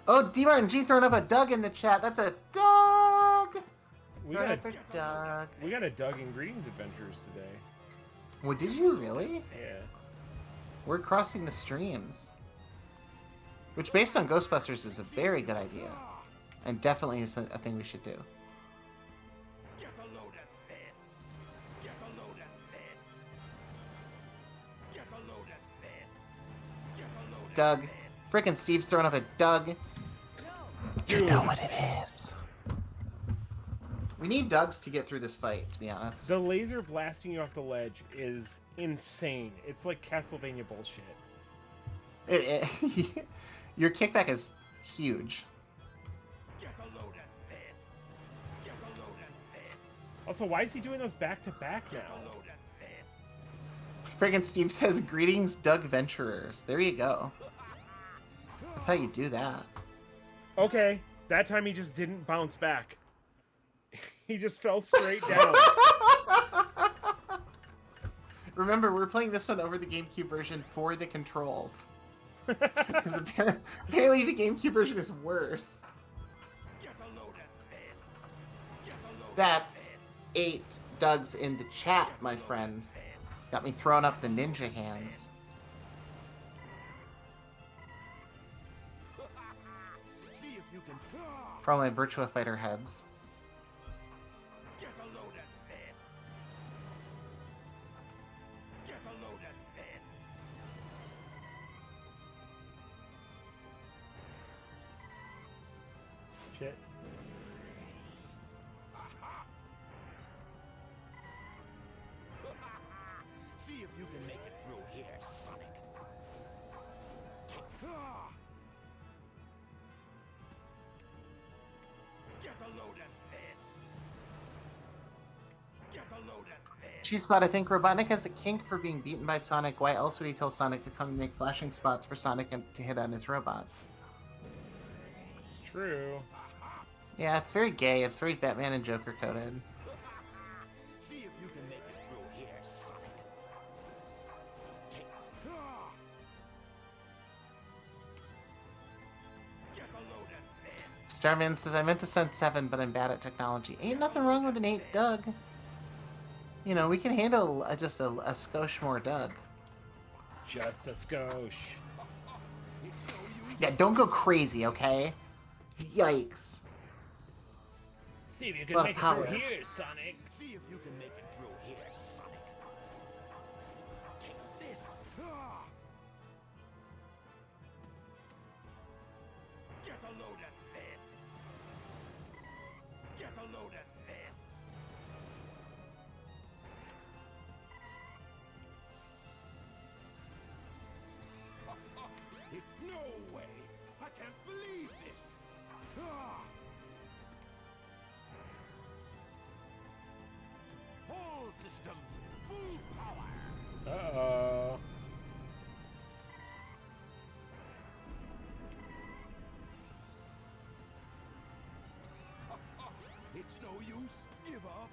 Oh, D Martin G throwing up a Doug in the chat. That's a Doug. We Throwing got up a Doug. a Doug and Greetings adventures today. Well, did you really? Yeah. We're crossing the streams. Which, based on Ghostbusters, is a very good idea. And definitely is a thing we should do. Get a load of this. Get a load of this. Get a load of this. Get a load of Doug. this. Frickin' Steve's throwing up a Doug. Dude, You know what it is. We need Dougs to get through this fight, to be honest. the laser blasting you off the ledge is insane. It's like Castlevania bullshit. Your kickback is huge. Get a load of this. Get a load of this. Also, why is he doing those back to back Get now? a load of this. Friggin' Steve says, greetings, Doug Venturers. There you go. That's how you do that. Okay, that time he just didn't bounce back. He just fell straight down. Remember, we're playing this one over the GameCube version for the controls. Because apparently the GameCube version is worse. Get a load of this. Get a load of That's this. 8 Dougs in the chat, my friend. Got me throwing up the ninja hands. See if you can. For all my Virtua Fighter heads. Get a load of this. Get a load of this. Shit. See if you can make it through here, Sonic. Get a load of this. Get a load of this. G-Spot, I think Robotnik has a kink for being beaten by Sonic. Why else would he tell Sonic to come and make flashing spots for Sonic and to hit on his robots? It's true. Yeah, it's very gay. It's very Batman and Joker coded. See if you can make it through here, Sonic. Get a load of this. Starman says, I meant to send 7, but I'm bad at technology. Ain't nothing wrong with an 8 Doug. You know, we can handle just a skosh more Doug. Just a skosh. Yeah, don't go crazy, okay? Yikes. See if you can make it through here, Sonic. See if you can make it through here, Sonic. Take this. Get a load of this. Get a load of this. No way! I can't believe this! All systems, full power! Uh-oh. It's no use. Give up.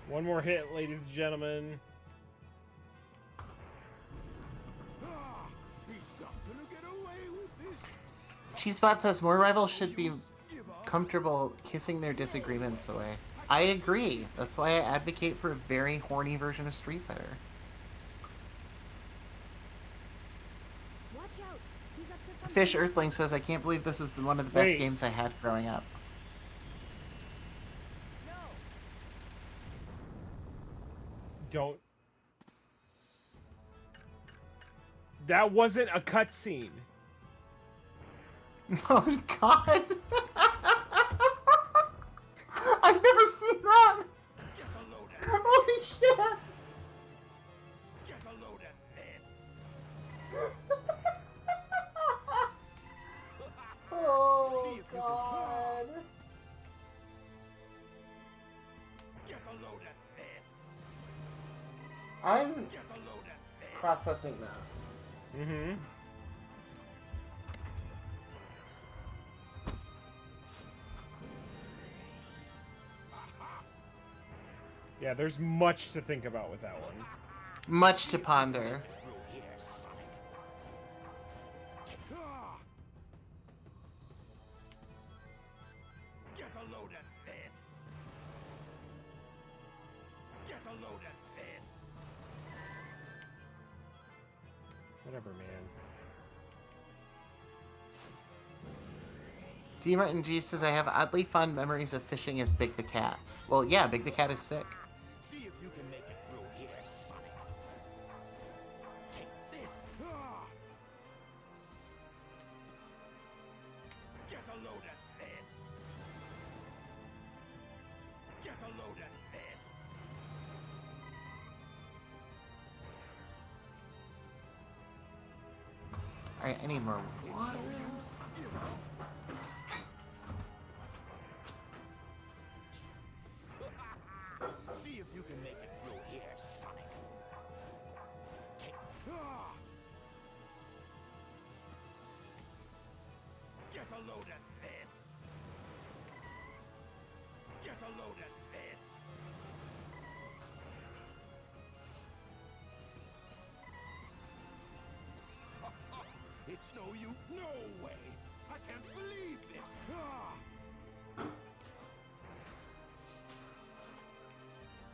One more hit, ladies and gentlemen. He's not gonna get away with this. G-Spot says, more rivals should be Give up. comfortable kissing their disagreements away. I agree. That's why I advocate for a very horny version of Street Fighter. Watch out. He's up to something. Fish Earthling says, I can't believe this is one of the best Wait. games I had growing up. No. Don't. That wasn't a cutscene. Oh, God. I've never seen that! Get a load at Holy shit! Get a load at this. Oh, See if you can- God. Get a load at this. I'm Get a load at this. processing that. Mm-hmm. Yeah, there's much to think about with that one. Much to ponder. Through here, Sonic. Ah! Get a load at this. Get a load at this. Whatever, man. D. Martin G says, I have oddly fond memories of fishing as Big the Cat. Well, yeah, Big the Cat is sick. See if you can make it through here, Sonic. Take this. Ah! Get a load at this. Get a load at this. Alright, I need more water. See if you can make it through here, Sonic. Take. Ah! Get a load at this. Get a load at this. It's no use. No way. I can't believe this. Ah!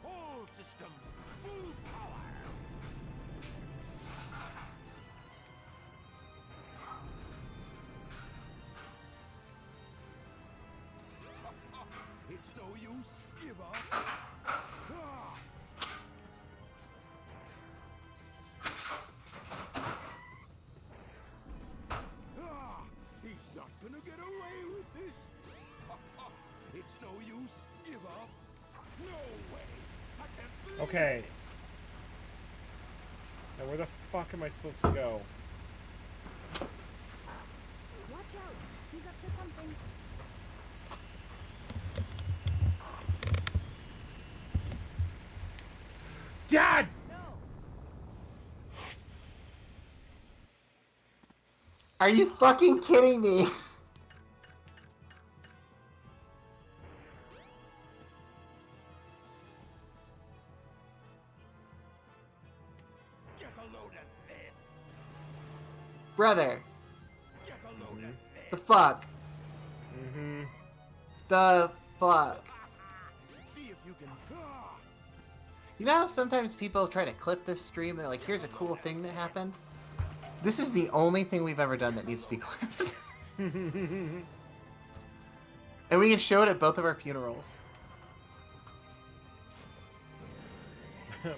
All systems, full power! It's no use, give up. Ah! Ah! He's not gonna get away with this. It's no use, give up. No way. I can't believe Okay. this. Now where the fuck am I supposed to go? Watch out. He's up to something. Dad! Are you fucking kidding me? Get a load at this. Brother, Get a load at the this. fuck? Mm-hmm. The fuck? See if you can. Ah! You know how sometimes people try to clip this stream? They're like, here's a cool thing that happened. This is the only thing we've ever done that needs to be clipped. And we can show it at both of our funerals.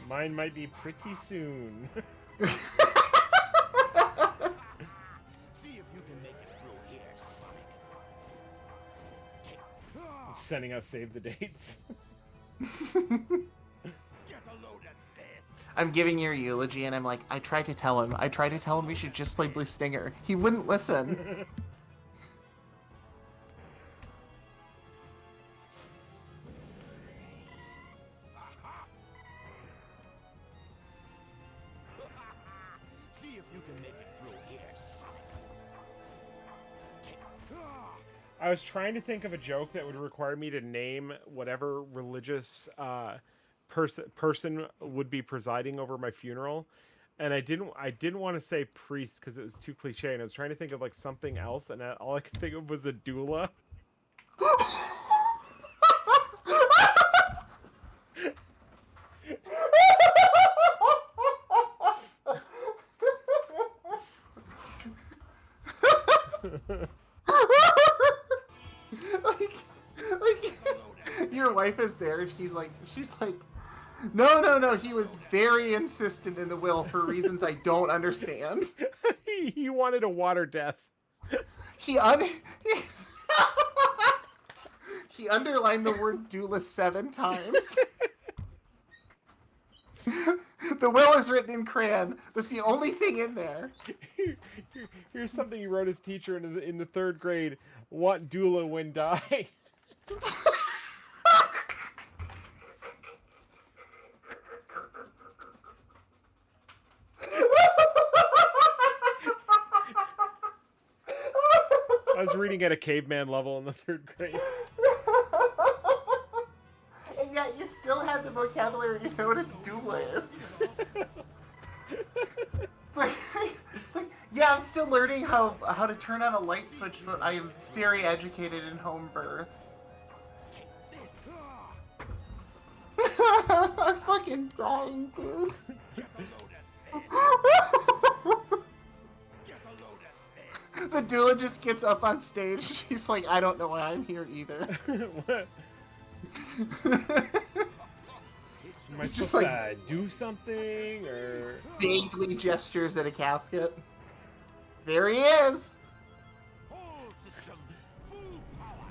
Mine might be pretty soon. See if you can make it through here, Sonic. Take. Ah! Sending out save the dates. Get a load at this. I'm giving your eulogy, and I'm like, I tried to tell him we should just play Blue Stinger. He wouldn't listen. See if you can make it through here, Sonic. Take. Ah! I was trying to think of a joke that would require me to name whatever religious person would be presiding over my funeral, and I didn't want to say priest because it was too cliche, and I was trying to think of like something else, and all I could think of was a doula. like, your wife is there, and she's like, no, he was very insistent in the will for reasons I don't understand. He wanted a water death. He He underlined the word duelist 7 times. The will is written in crayon. That's the only thing in there. Here's something he wrote his teacher in the 3rd grade. Want Dula when die. I was reading at a caveman level in the 3rd grade. And yet you still had the vocabulary to know what a doula is. It's like, yeah, I'm still learning how to turn on a light switch, but I am very educated in home birth. I'm fucking dying, dude. The doula just gets up on stage. She's like, I don't know why I'm here either. What? Am I Just supposed like- to do something, or... Vaguely gestures at a casket. There he is. All systems, full power.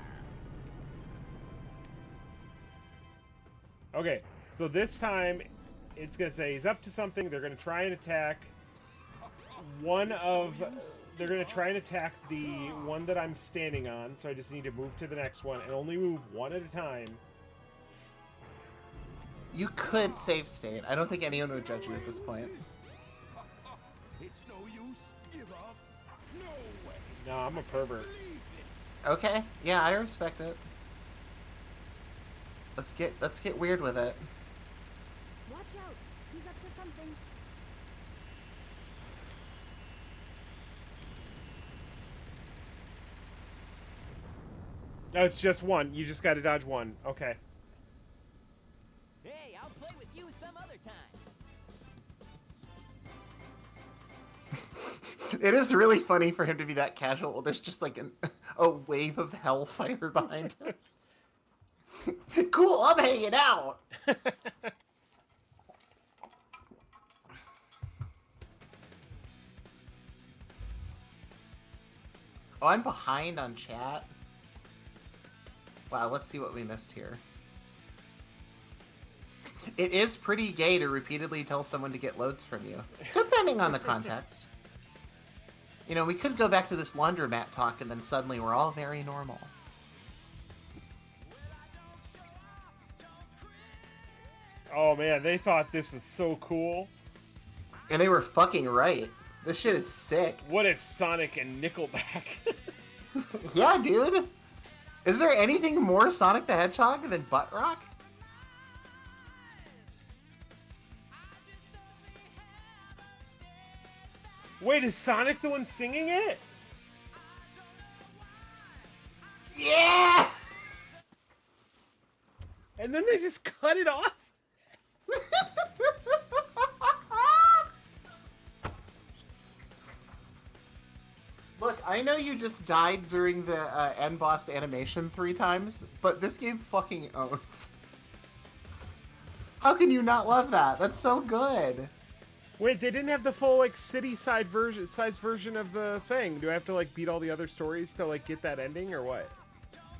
Okay, so this time, it's gonna say he's up to something, they're gonna try and attack they're gonna try and attack the one that I'm standing on, so I just need to move to the next one, and only move one at a time. You could save state. I don't think anyone would judge you at this point. It's no use. Give up. No way. No, I'm a pervert. Leave this. Okay, yeah, I respect it. Let's get weird with it. Watch out. He's up to something. No, it's just one. You just gotta dodge one. Okay. Hey, I'll play with you some other time. It is really funny for him to be that casual. There's just like a wave of hellfire behind him. Cool, I'm hanging out. Oh, I'm behind on chat. Wow, let's see what we missed here. It is pretty gay to repeatedly tell someone to get loads from you, depending on the context. You know, we could go back to this laundromat talk and then suddenly we're all very normal. Oh man, they thought this was so cool. And they were fucking right. This shit is sick. What if Sonic and Nickelback? Yeah, dude. Is there anything more Sonic the Hedgehog than butt rock? Wait, is Sonic the one singing it? Yeah! And then they just cut it off? Look, I know you just died during the end boss animation 3 times, but this game fucking owns. How can you not love that? That's so good. Wait, they didn't have the full like city size version of the thing. Do I have to like beat all the other stories to like get that ending or what?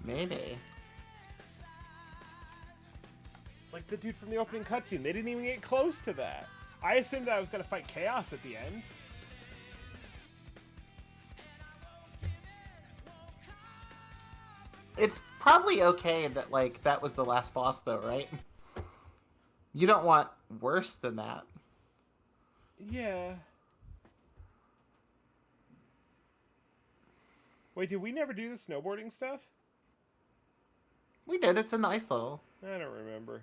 Maybe. Like the dude from the opening cutscene, they didn't even get close to that. I assumed that I was gonna fight Chaos at the end. It's probably okay that, like, that was the last boss, though, right? You don't want worse than that. Yeah. Wait, did we never do the snowboarding stuff? We did. It's a nice level. I don't remember.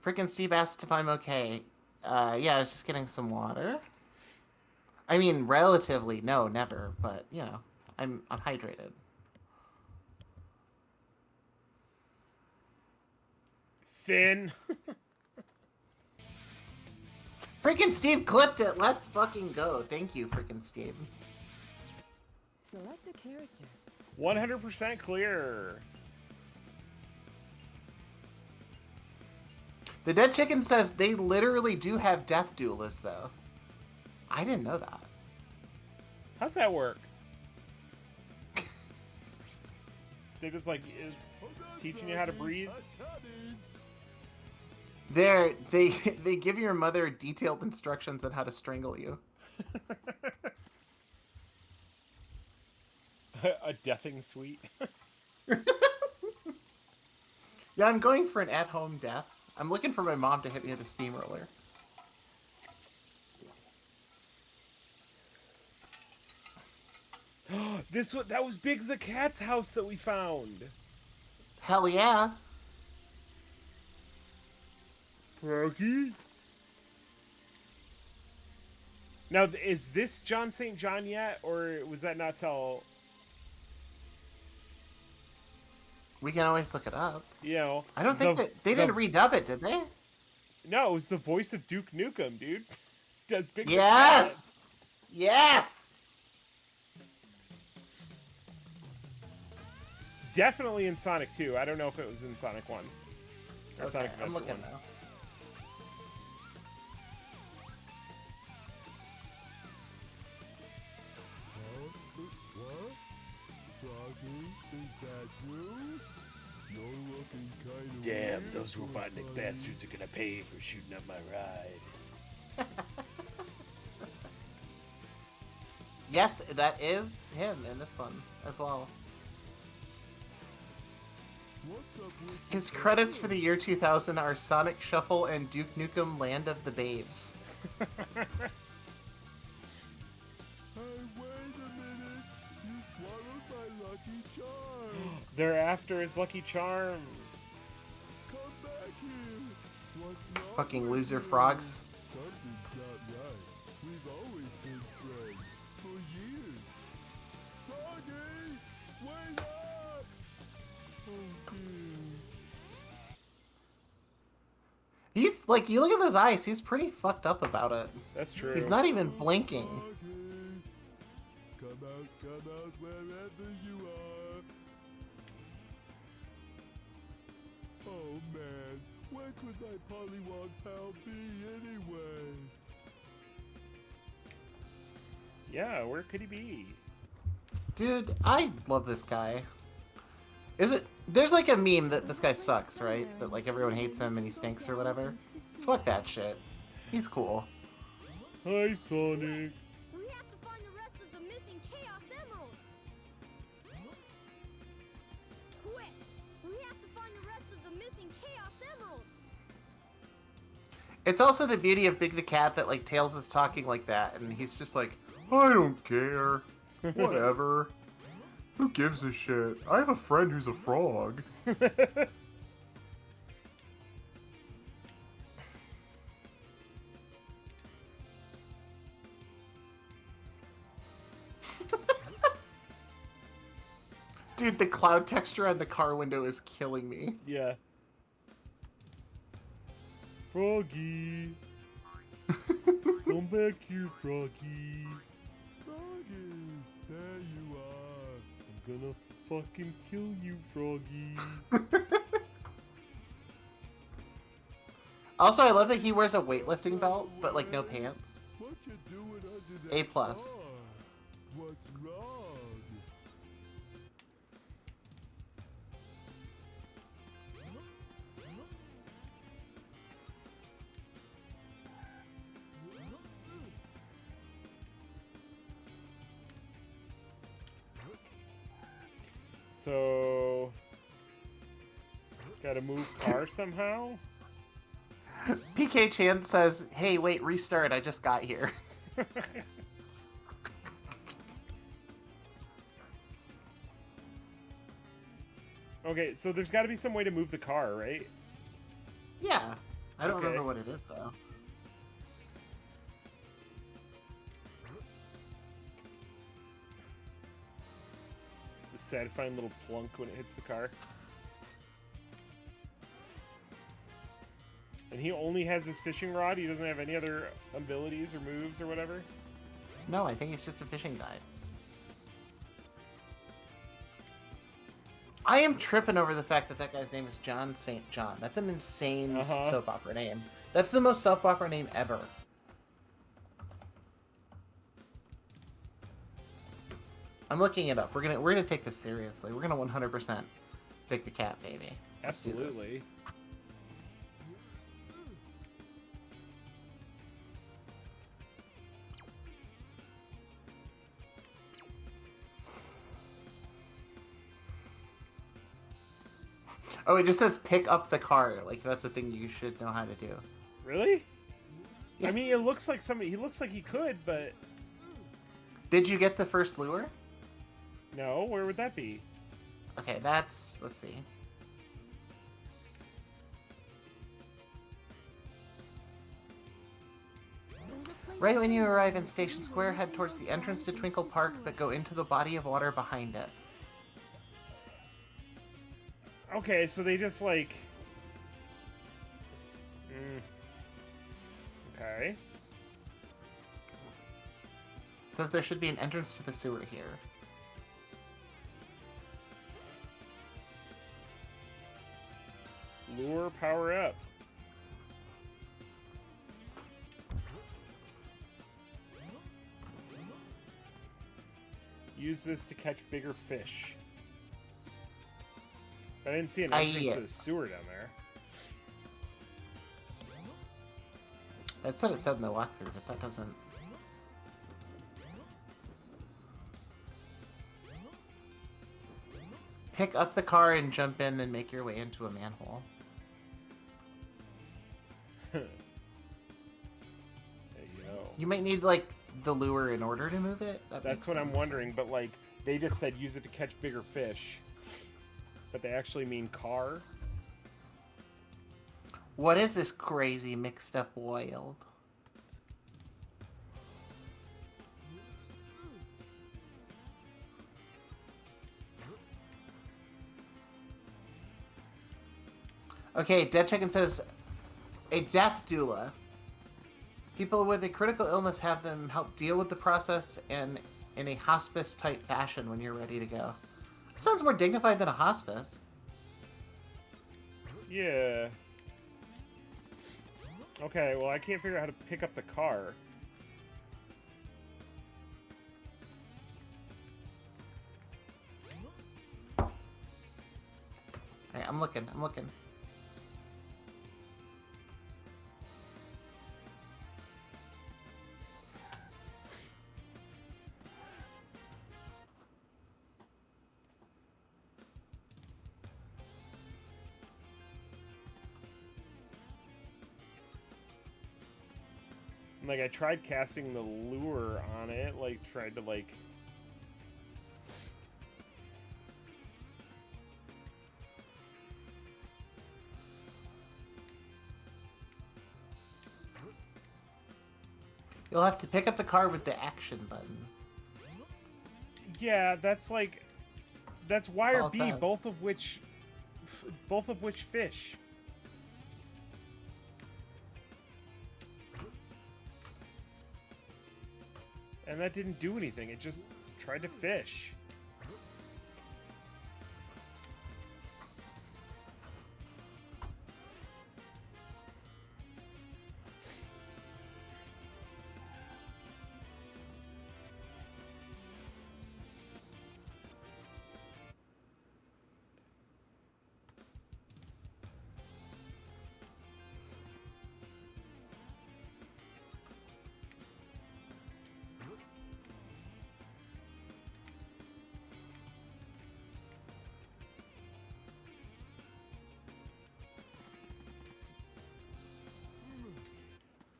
Freaking Steve asked if I'm okay. Yeah, I was just getting some water. I mean, relatively, no, never, but, you know, I'm hydrated. Finn. Freaking Steve clipped it. Let's fucking go. Thank you, freaking Steve. Select a character. 100% clear. The Dead Chicken says they literally do have death duelists, though. I didn't know that. How's that work? They're just like teaching you how to breathe. They give your mother detailed instructions on how to strangle you. A deathing suite. Yeah, I'm going for an at-home death. I'm looking for my mom to hit me with a steamroller. That was Biggs the cat's house that we found. Hell yeah. Froggy. Now, is this John St. John yet, or was that not till? We can always look it up. You know, I don't think that they didn't redub it, did they? No, it was the voice of Duke Nukem, dude. Does Big Yes! Yes! Definitely in Sonic 2. I don't know if it was in Sonic 1. Or Okay, Sonic I'm Adventure looking 1. now. What? Froggy, is that you? You're looking kind of Damn, weird, those little Robotnik buddy. bastards are gonna pay for shooting up my ride. Yes, that is him in this one as well. What's up with His the credits for bird? the year 2000 are Sonic Shuffle and Duke Nukem Land of the Babes. Hey, wait a minute! You swallowed my lucky charm! They're after his Lucky Charm. Come back here! What's wrong Fucking with loser you? frogs. Something's not right. We've always been friends. For years. Froggy! Wait up! Oh dear. He's like, you look at those eyes, he's pretty fucked up about it. That's true. He's not even blinking. Froggy! Come out wherever you are. Oh man, where could my Pollywog pal be anyway? Yeah, where could he be? Dude, I love this guy. Is it? There's like a meme that this guy sucks, right? That like everyone hates him and he stinks or whatever. Fuck that shit. He's cool. Hi, Sonic. We have to find the rest of the missing Chaos Emeralds. Quick! We have to find the rest of the missing Chaos Emeralds. It's also the beauty of Big the Cat that like Tails is talking like that and he's just like, I don't care. Whatever. Who gives a shit? I have a friend who's a frog. Dude, the cloud texture on the car window is killing me. Yeah. Froggy. Come back here, Froggy. Froggy, there you are. I'm gonna fucking kill you, Froggy. Also, I love that he wears a weightlifting belt, but like no pants. What you doing under that A plus. car? What's wrong? So... Gotta move car somehow? PK Chan says, hey, wait, restart, I just got here. Okay, so there's gotta be some way to move the car, right? Yeah. I don't Okay. remember what it is, though. The satisfying little plunk when it hits the car. And he only has his fishing rod? He doesn't have any other abilities or moves or whatever? No, I think he's just a fishing guy. I am tripping over the fact that that guy's name is John St. John. That's an insane Uh-huh. soap opera name. That's the most soap opera name ever. I'm looking it up. We're gonna take this seriously. We're gonna 100% pick the cat, baby. Let's do this. Absolutely. Oh, it just says pick up the car. Like that's a thing you should know how to do. Really? Yeah. I mean, it looks like somebody. He looks like he could, but Did you get the first lure? no. Where would that be? Okay, let's see. Right when you arrive in Station Square, head towards the entrance to Twinkle Park, but go into the body of water behind it. Okay, so they just like. Okay. Says there should be an entrance to the sewer here. Lure power up. Use this to catch bigger fish. I didn't see an entrance to the sewer down there. That's what it said in the walkthrough, but that doesn't... Pick up the car and jump in, then make your way into a manhole. There you go. You might need, like, the lure in order to move it. That's what I'm wondering, but like, they just said use it to catch bigger fish. But they actually mean car? What is this crazy mixed up wild? Okay, Dead Chicken says, a death doula. People with a critical illness have them help deal with the process and in a hospice-type fashion when you're ready to go. It sounds more dignified than a hospice. Yeah. Okay, well I can't figure out how to pick up the car. Alright, I'm looking. Like, I tried casting the lure on it, like, tried to, like... You'll have to pick up the car with the action button. Yeah, that's like... That's Y That's or all it B, says. both of which fish. And that didn't do anything, it just tried to fish.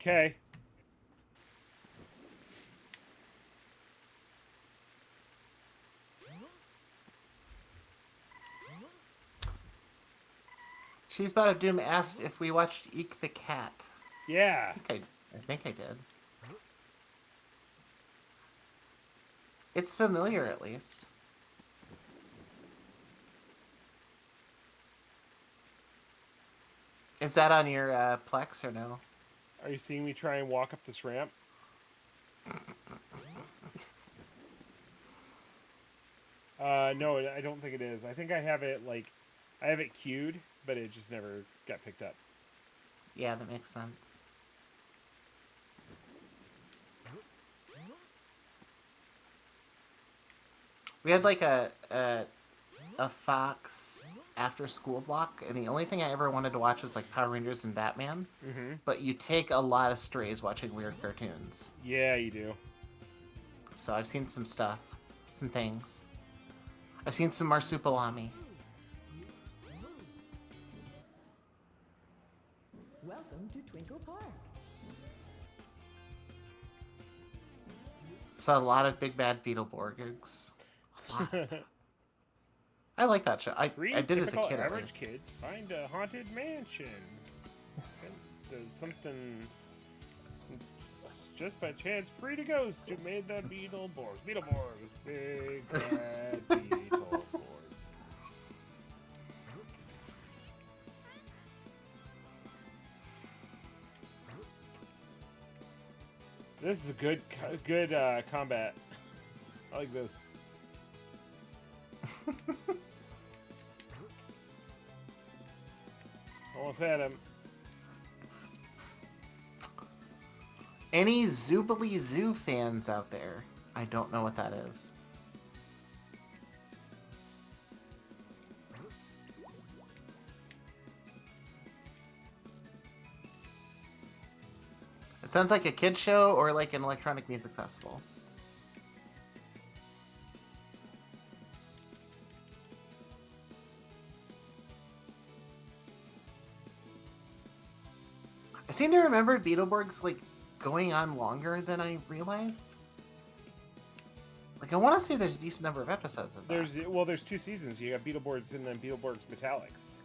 Okay. She's About a Doom asked if we watched Eek the Cat. Yeah. I think I did. It's familiar, at least. Is that on your Plex or no? Are you seeing me try and walk up this ramp? No, I don't think it is. I think I have it, like, I have it queued, but it just never got picked up. Yeah, that makes sense. We had like a Fox after school block, and the only thing I ever wanted to watch was like Power Rangers and Batman. Mm-hmm. But you take a lot of strays watching weird cartoons. Yeah, you do. So I've seen some stuff, some things. I've seen some Marsupilami. Welcome to Twinkle Park. Saw a lot of Big Bad Beetleborgs. I like that show. I did as a typical kid. average kids find a haunted mansion. There's something just by chance free to ghosts who made the Beetleborgs. Beetleborgs, big bad Beetleborgs. This is a good combat. I like this. Almost had him. Any Zoobly Zoo fans out there? I don't know what that is. It sounds like a kid show or like an electronic music festival. I seem to remember Beetleborgs like going on longer than I realized. Like I want to say there's a decent number of episodes of that. There's 2 seasons. You got Beetleborgs and then Beetleborgs Metallics.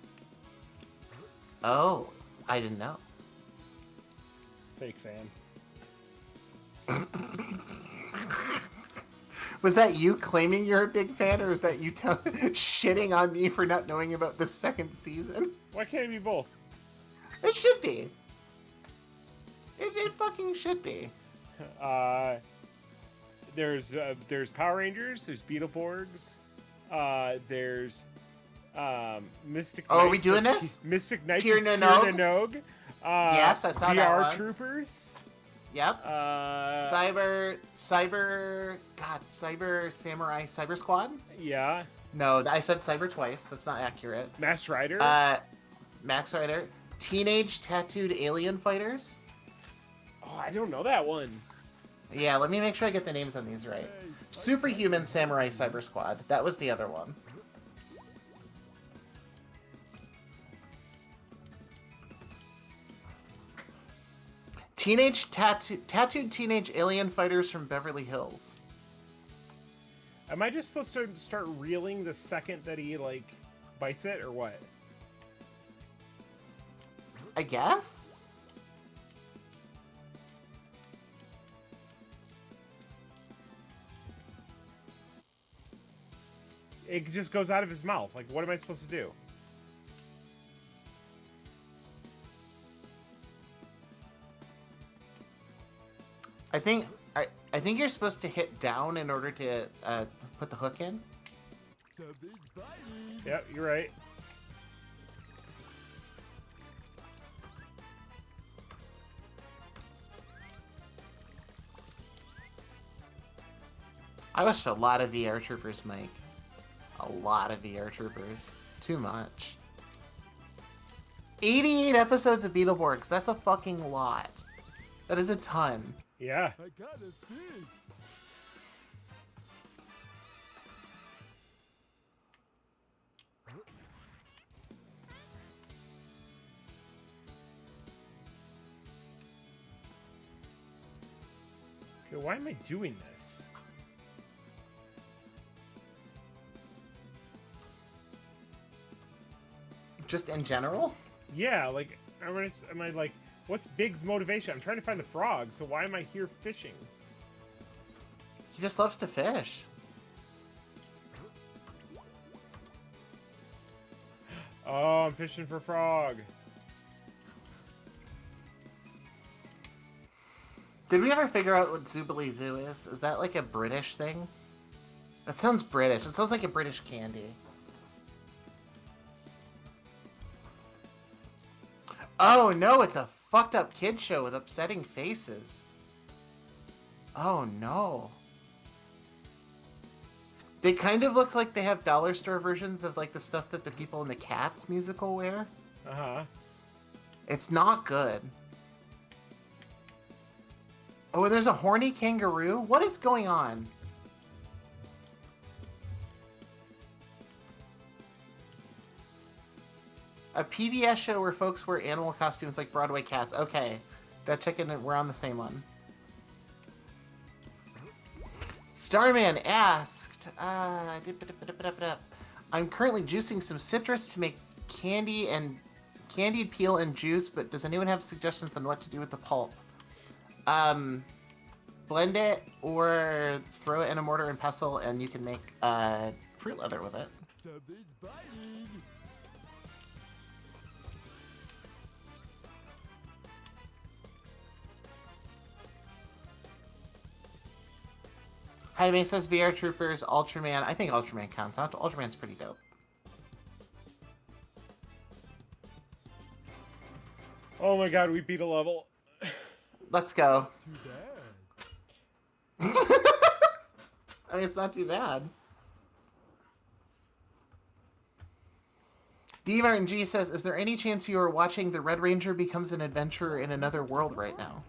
Oh, I didn't know. Fake fan. Was that you claiming you're a big fan, or is that you shitting on me for not knowing about the second season? Why can't it be both? It should be. It fucking should be. There's Power Rangers. There's Beetleborgs. There's Mystic. Oh, are we Knights doing of this? Mystic Knights Tir of Nanog? Tir Nanog. Yes, I saw that VR one. Troopers. Yep. Uh, Cyber Samurai Cyber Squad? Yeah. No, I said Cyber twice. That's not accurate. Masked Rider. Max Rider. Teenage Tattooed Alien Fighters? Oh, I don't know that one. Yeah, let me make sure I get the names on these right. Superhuman Samurai Cyber Squad. That was the other one. Tattooed Teenage Alien Fighters from Beverly Hills. Am I just supposed to start reeling the second that he like bites it, or what? I guess? It just goes out of his mouth. Like, what am I supposed to do? I think you're supposed to hit down in order to put the hook in. Yep, you're right. I watched a lot of VR Troopers, Mike. A lot of VR Troopers. Too much. 88 episodes of Beetleborgs. That's a fucking lot. That is a ton. Yeah. I gotta see. Okay, why am I doing this? Just in general? Yeah, like, am I like, what's Big's motivation? I'm trying to find the frog, so why am I here fishing? He just loves to fish. Oh, I'm fishing for frog. Did we ever figure out what Zoobly Zoo is? Is that like a British thing? That sounds British. It sounds like a British candy. Oh no, it's a fucked up kid show with upsetting faces. Oh no. They kind of look like they have dollar store versions of like the stuff that the people in the Cats musical wear. Uh-huh. It's not good. Oh, there's a horny kangaroo? What is going on? A PBS show where folks wear animal costumes like Broadway cats. Okay. That chicken, we're on the same one. Starman asked, I'm currently juicing some citrus to make candied peel and juice, but does anyone have suggestions on what to do with the pulp? Blend it or throw it in a mortar and pestle and you can make fruit leather with it. Something's biting. Jaime says VR Troopers, Ultraman. I think Ultraman counts. Ultraman's pretty dope. Oh my god, we beat a level. Let's go. Too bad. I mean, it's not too bad. D. Martin G says, is there any chance you are watching The Red Ranger becomes an adventurer in another world right now?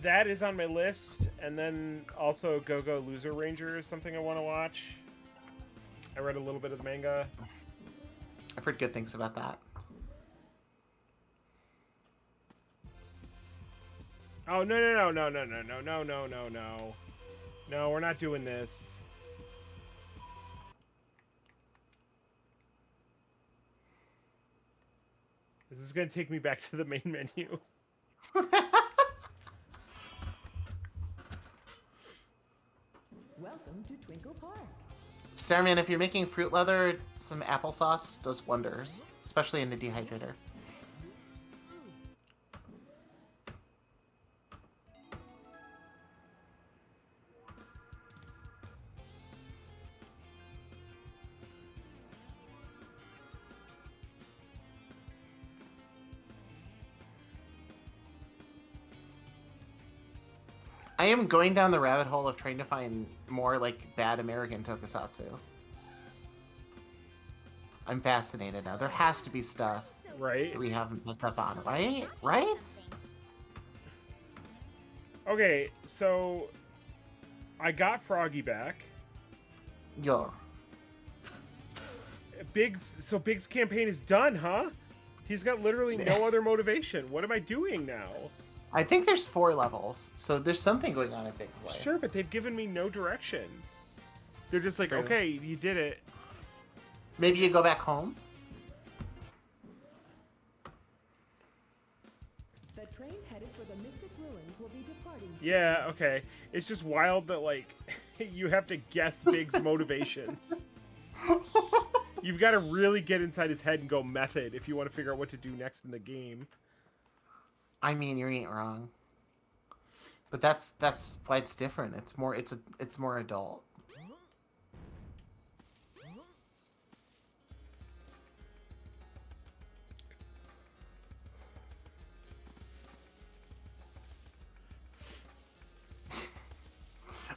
That is on my list, and then also Go-Go Loser Ranger is something I want to watch. I read a little bit of the manga. I've heard good things about that. Oh, no. No, we're not doing this. This is going to take me back to the main menu. Welcome to Twinkle Park. Starman, if you're making fruit leather, some applesauce does wonders, especially in a dehydrator. I am going down the rabbit hole of trying to find more, like, bad American tokusatsu. I'm fascinated now. There has to be stuff Right? that we haven't picked up on, right? Right? Okay, so I got Froggy back. Yo. Big's campaign is done, huh? He's got literally no other motivation. What am I doing now? I think there's 4 levels, so there's something going on in Big's life. Sure, but they've given me no direction. They're just like, True. okay, you did it. Maybe you go back home? The train headed for the Mystic Ruins will be departing soon. Yeah, okay. It's just wild that, like, you have to guess Big's motivations. You've got to really get inside his head and go method if you want to figure out what to do next in the game. I mean, you ain't wrong. But that's why it's different. It's more adult.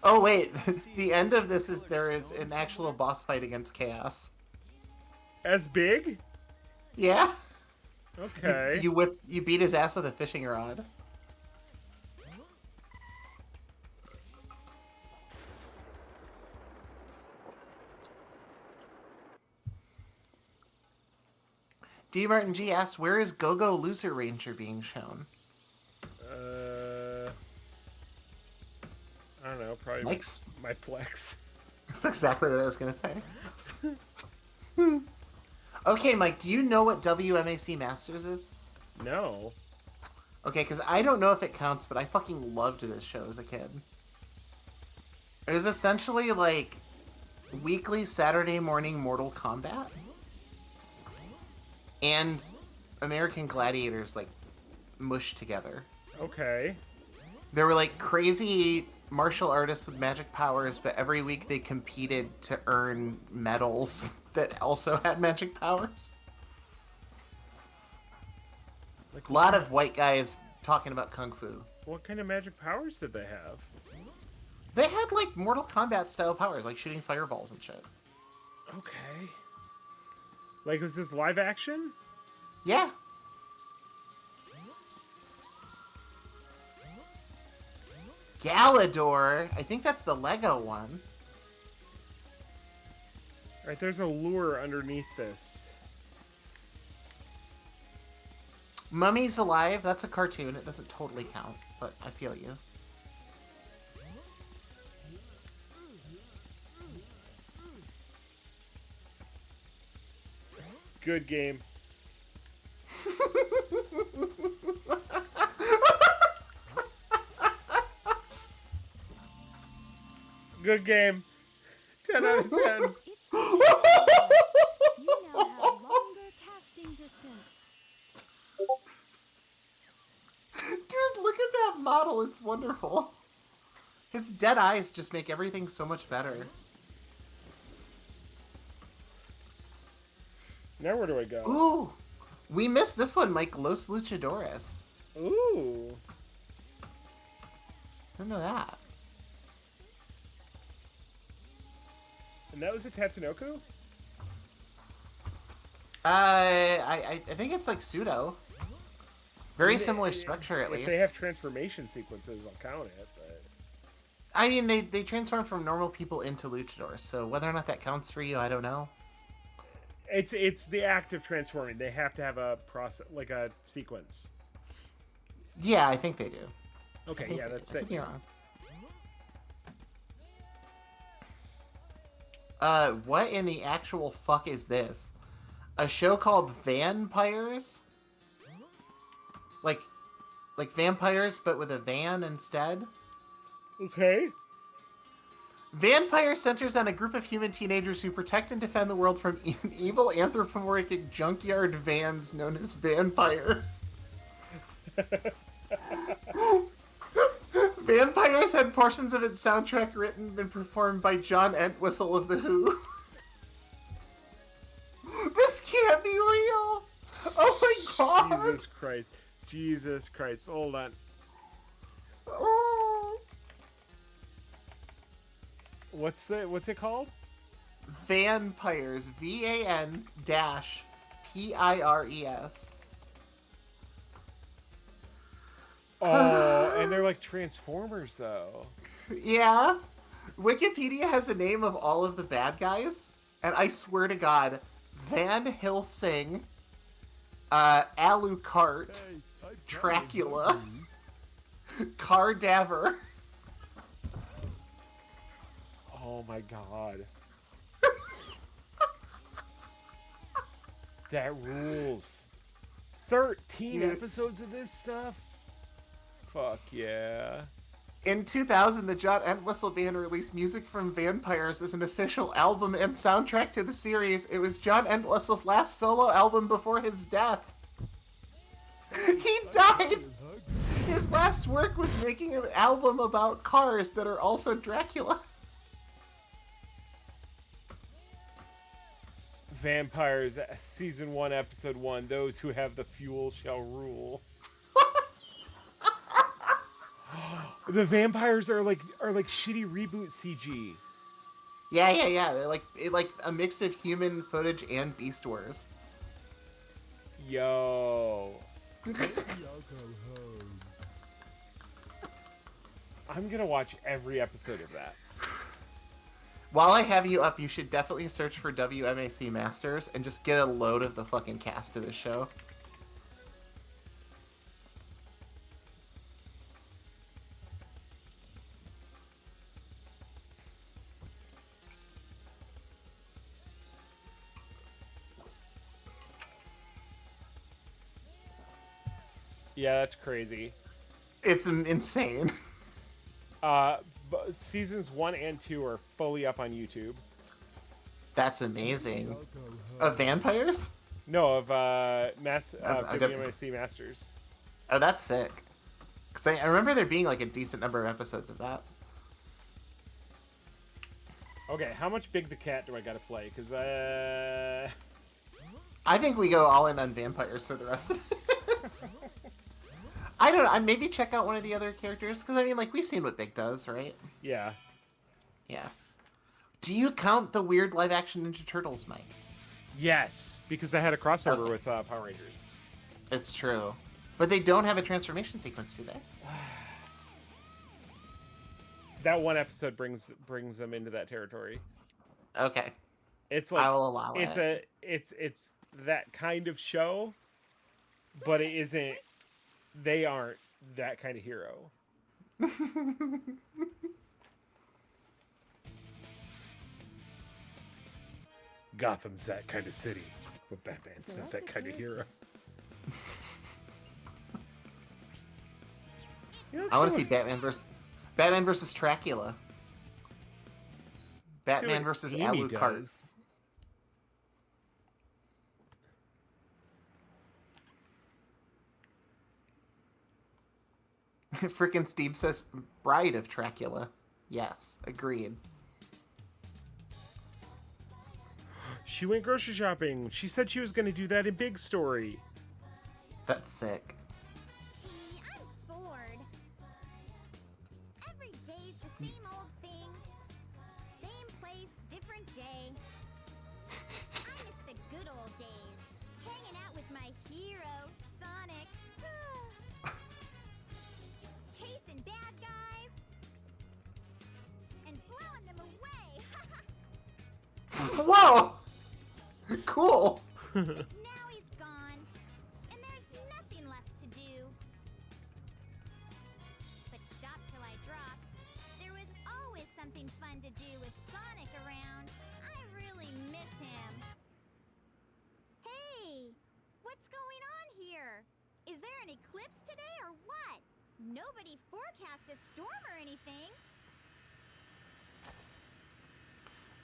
Oh wait, the end of this is there is an actual boss fight against Chaos. As Big? Yeah. Okay. You beat his ass with a fishing rod. D. Martin G asks, where is Go-Go Loser Ranger being shown? I don't know, probably Mike's... my Plex. That's exactly what I was going to say. Okay, Mike, do you know what WMAC Masters is? No. Okay, because I don't know if it counts, but I fucking loved this show as a kid. It was essentially like weekly Saturday morning Mortal Kombat and American Gladiators like mushed together. Okay. There were like crazy martial artists with magic powers, but every week they competed to earn medals that also had magic powers. Like, A lot of white guys talking about kung fu. what kind of magic powers did they have? They had like Mortal Kombat style powers, like shooting fireballs and shit. Okay. Like, was this live action? Yeah. Galador. I think that's the Lego one. Alright, there's a lure underneath this. Mummy's Alive. That's a cartoon. It doesn't totally count, but I feel you. Good game. Good game. 10 out of 10. It's you now have longer casting distance. Dude, look at that model. It's wonderful. Its dead eyes just make everything so much better. Now where do I go? Ooh. We missed this one, Mike. Los Luchadores. Ooh. Didn't know that. And that was a Tatsunoko? I think it's like pseudo. Very similar structure, at If least. they have transformation sequences, I'll count it, but... I mean, they transform from normal people into luchadors, so whether or not that counts for you, I don't know. It's the act of transforming. They have to have a process, like a sequence. Yeah, I think they do. Okay, yeah, that's I could it. be wrong. What in the actual fuck is this? A show called Vampires? Like vampires, but with a van instead? Okay. Vampire centers on a group of human teenagers who protect and defend the world from evil anthropomorphic junkyard vans known as vampires. Vampires had portions of its soundtrack written and performed by John Entwistle of The Who. This can't be real! Oh my god! Jesus Christ. Jesus Christ. Hold on. Oh. What's it called? Vampires. VAN-PIRES. Oh, and they're like Transformers, though. Yeah. Wikipedia has a name of all of the bad guys, and I swear to God, Van Helsing, Alucard, Dracula, Cardaver. Oh my god. That rules. 13 Dude. episodes of this stuff? Fuck yeah. In 2000, the John Entwistle Band released music from Vampires as an official album and soundtrack to the series. It was John Entwistle's last solo album before his death. He died! His last work was making an album about cars that are also Dracula. Vampires, Season 1, Episode 1. Those who have the fuel shall rule. The vampires are like shitty reboot CG. Yeah. They're like a mix of human footage and Beast Wars. Yo. I'm gonna watch every episode of that. While I have you up, you should definitely search for WMAC Masters and just get a load of the fucking cast of the show. Yeah, that's crazy. It's insane. But seasons 1 and 2 are fully up on YouTube. That's amazing. Of vampires? No, of WMAC Masters. Oh, that's sick. Because I remember there being like a decent number of episodes of that. Okay, how much Big the Cat do I gotta play? Because I think we go all in on vampires for the rest of this. I don't know. I maybe check out one of the other characters because I mean, like we've seen what Big does, right? Yeah. Yeah. Do you count the weird live action Ninja Turtles, Mike? Yes, because I had a crossover Okay. with Power Rangers. It's true, but they don't have a transformation sequence, do they? That one episode brings them into that territory. Okay, It's like I will allow it. it's that kind of show, but it isn't. They aren't that kind of hero. Gotham's that kind of city, but Batman's not that kind of hero. You know, I want to so- see Batman versus Dracula. see what Batman versus Amy Alucard. does. Freaking Steve says Bride of Dracula. Yes, agreed. She went grocery shopping. She said she was going to do that in Big Story. That's sick. Gee, I'm bored. Every day's the same old thing. Same place, different day. I miss the good old days. Hanging out with my hero, Sonic. Chasing bad guys. And blowing them away. Whoa! Cool. Now he's gone, and there's nothing left to do. But shop till I drop. There was always something fun to do with Sonic around. I really miss him. Hey, what's going on here? Is there an eclipse today or what? Nobody forecast a storm or anything.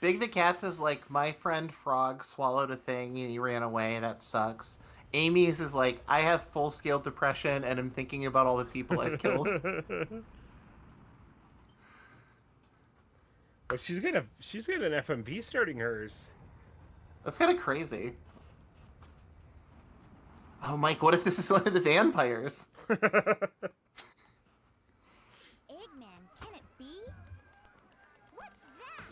Big the Cat says, like, my friend Frog swallowed a thing and he ran away. That sucks. Amy's is like, I have full-scale depression and I'm thinking about all the people I've killed. But she's got an FMV starting hers. That's kind of crazy. Oh, Mike, what if this is one of the vampires? Eggman, can it be? What's that?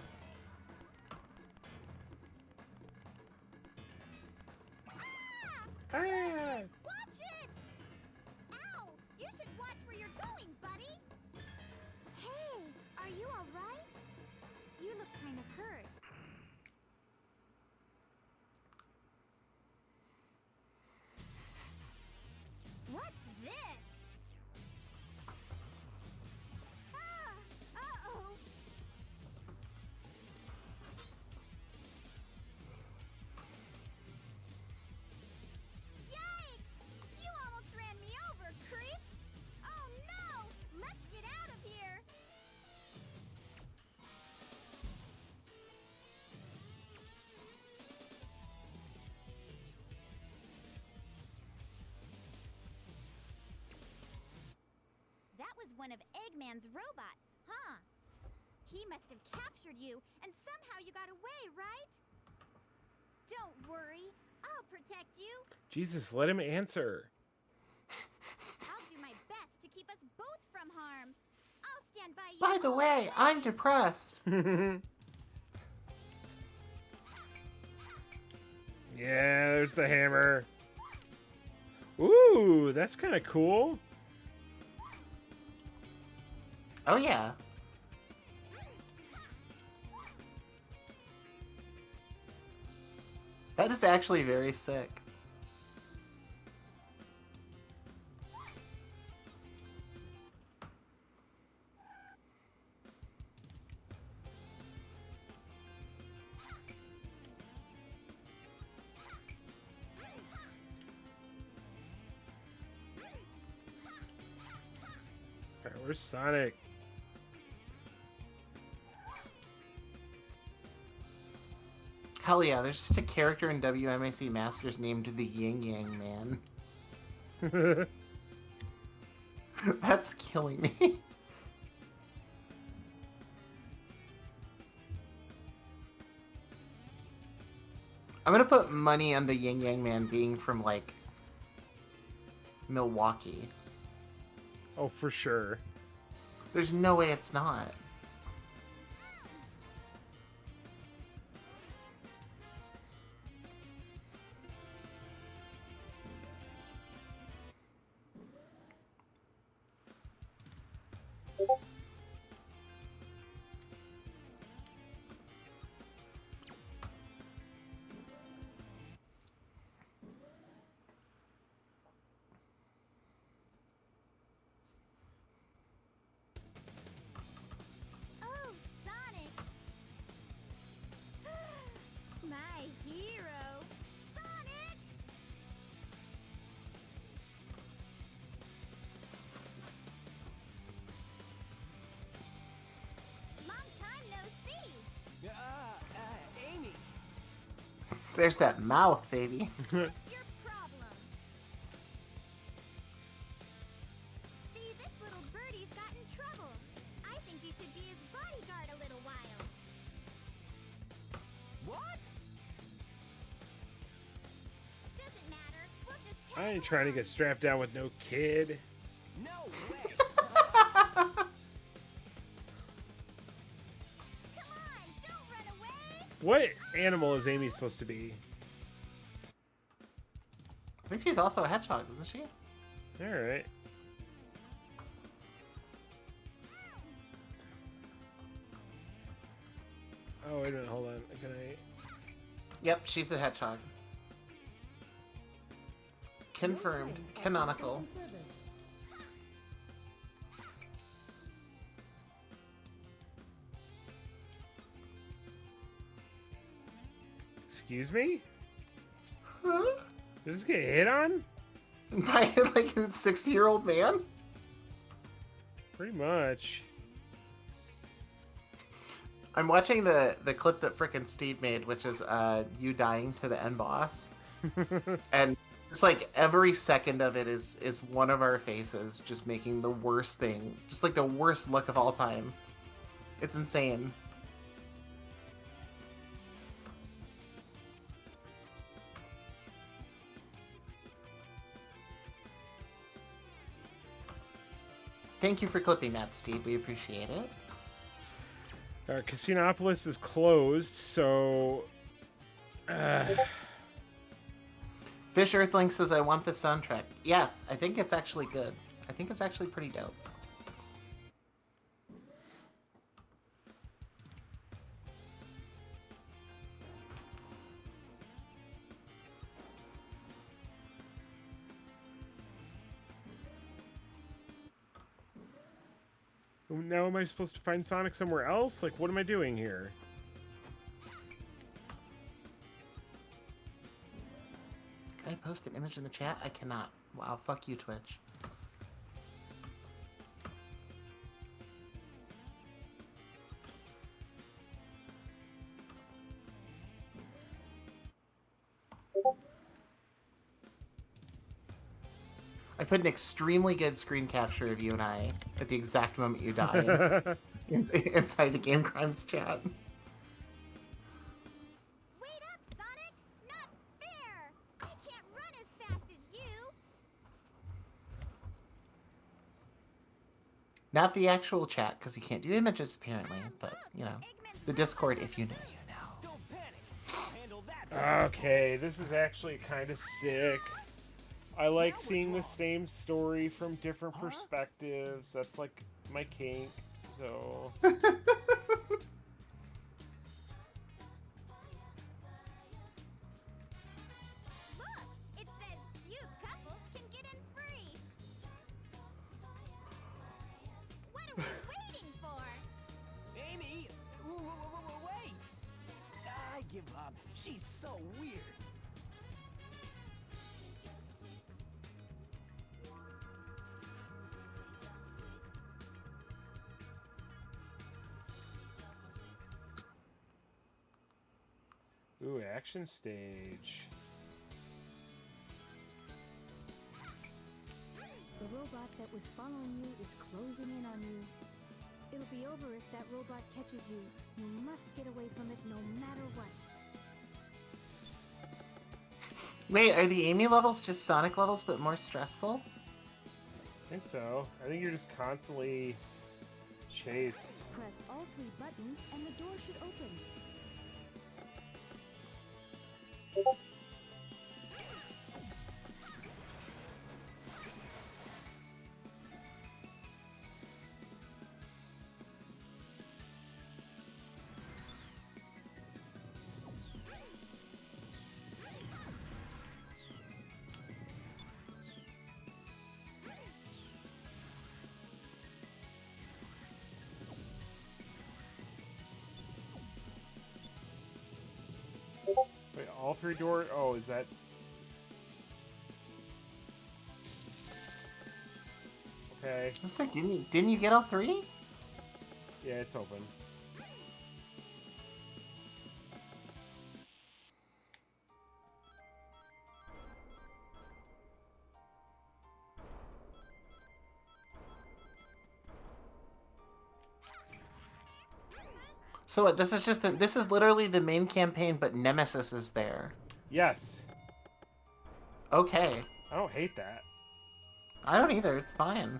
Ah! Watch it! Ow! You should watch where you're going, buddy! Hey, are you alright? You look kind of hurt. What's this? Ah! Uh-oh! Yikes! You almost ran me over, creep! Oh no! Let's get out of here! That was one of Eggman's robots, huh? He must have captured you, and somehow you got away, right? Don't worry, I'll protect you. Jesus, let him answer. I'll do my best to keep us both from harm. I'll stand by you. By the way, I'm depressed. Yeah, there's the hammer. Ooh, that's kind of cool. Oh, yeah. That is actually very sick. Alright, where's Sonic? Hell yeah, there's just a character in WMAC Masters named the Yin Yang Man. That's killing me. I'm gonna put money on the Yin Yang Man being from, like, Milwaukee. Oh, for sure. There's no way it's not. Oh, Sonic! My hero! Sonic! Long time no see! Amy. There's that mouth, baby. What's your problem? See, this little birdie's got in trouble. I think you should be his bodyguard a little while. What? Doesn't matter. We'll just I tag ain't trying to along. get strapped down with no kid. No way. Come on, don't run away! What animal is Amy supposed to be? I think she's also a hedgehog, isn't she? Alright. Oh, wait a minute, hold on. Can I... Yep, she's a hedgehog. Confirmed. No trains are Canonical. in service. Excuse me? Huh? Did this get hit on? By like a 60-year-old man? Pretty much. I'm watching the clip that frickin' Steve made, which is you dying to the end boss. And it's like every second of it is one of our faces just making the worst thing. Just like the worst look of all time. It's insane. Thank you for clipping that, Steve. We appreciate it. Casinopolis is closed, so... Fish Earthling says, I want this soundtrack. Yes, I think it's actually good. I think it's actually pretty dope. Now am I supposed to find Sonic somewhere else? Like, what am I doing here? Can I post an image in the chat? I cannot. Wow, fuck you, Twitch. I put an extremely good screen capture of you and I at the exact moment you die inside the Game Crimes chat. Wait up, Sonic! Not fair! I can't run as fast as you! Not the actual chat, because you can't do images apparently, but, you know, the Discord, if you know, you know. Don't panic. I'll handle that. Okay, this is actually kind of sick. I like seeing the same story from different perspectives. That's like my kink, so... Look! It says cute couples can get in free! What are we waiting for? Amy, wait. I give up. She's so weird. Ooh, action stage. The robot that was following you is closing in on you. It'll be over if that robot catches you. You must get away from it no matter what. Wait, are the Amy levels just Sonic levels but more stressful? I think so. I think you're just constantly chased. Press all 3 buttons and the door should open. Wait, all 3 doors? Oh, is that... Okay. I was like, didn't you get all 3? Yeah, it's open. So what, this is just this is literally the main campaign, but Nemesis is there. Yes. Okay. I don't hate that. I don't either. It's fine.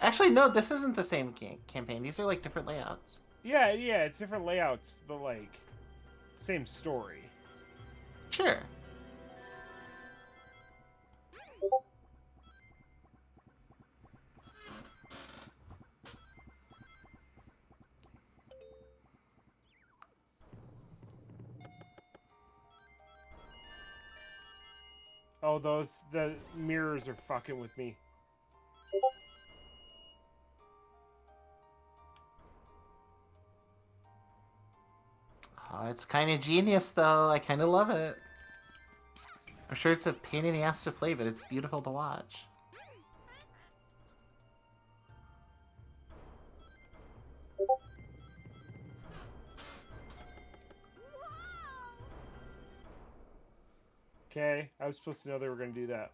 Actually, no, this isn't the same campaign. These are like different layouts. Yeah, it's different layouts, but like, same story. Sure. Oh, the mirrors are fucking with me. Oh, it's kind of genius, though. I kind of love it. I'm sure it's a pain in the ass to play, but it's beautiful to watch. Okay, I was supposed to know they were going to do that.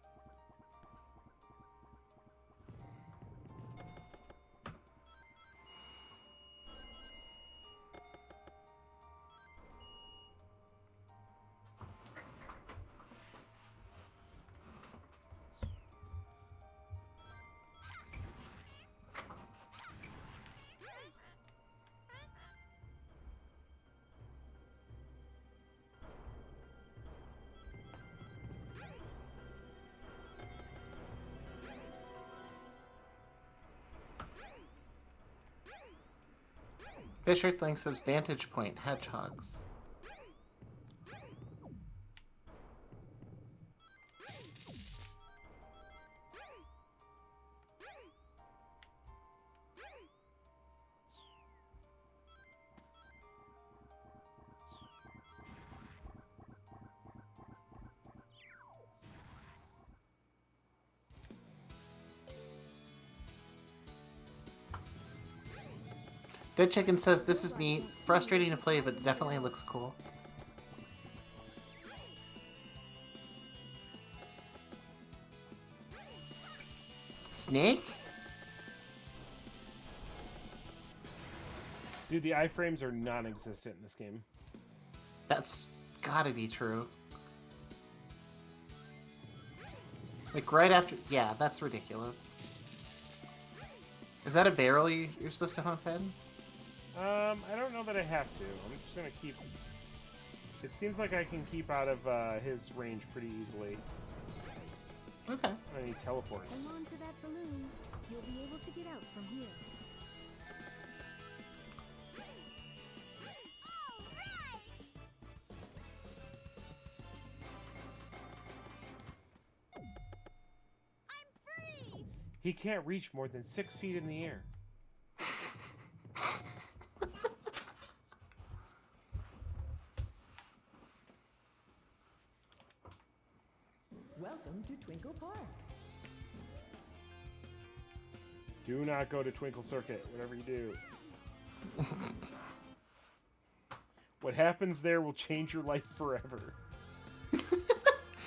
Fisher thinks his vantage point hedgehogs. Dead Chicken says this is neat, frustrating to play, but it definitely looks cool. Snake? Dude, the iframes are non-existent in this game. That's gotta be true. Like right after... Yeah, that's ridiculous. Is that a barrel you're supposed to hump in? I don't know that I have to. I'm just gonna keep... It seems like I can keep out of his range pretty easily. Okay. I need teleports. Hang on to that balloon. You'll be able to get out from here. He can't reach more than 6 feet in the air. Welcome to Twinkle Park. Do not go to Twinkle Circuit, whatever you do. What happens there will change your life forever.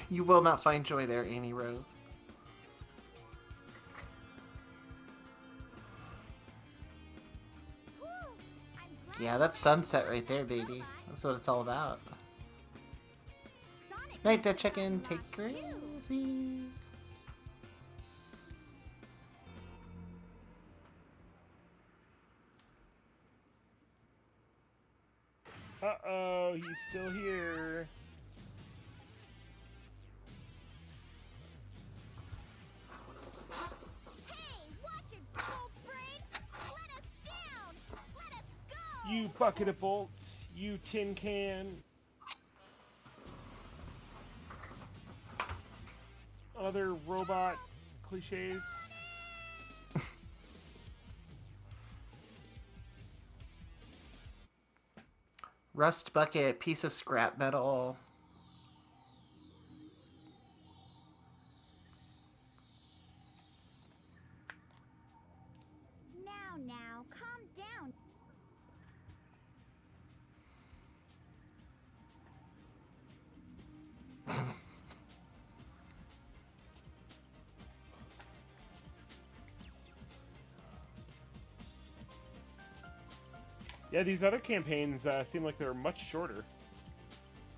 You will not find joy there, Amy Rose. Yeah, that's sunset right there, baby. That's what it's all about. Night, Dead Chicken. Take it easy. Uh-oh, he's still here. Hey, watch it, Gold Brain! Let us down! Let us go! You bucket of bolts, you tin can. Other robot cliches. Rust bucket, piece of scrap metal. Now, calm down. Yeah, these other campaigns seem like they're much shorter.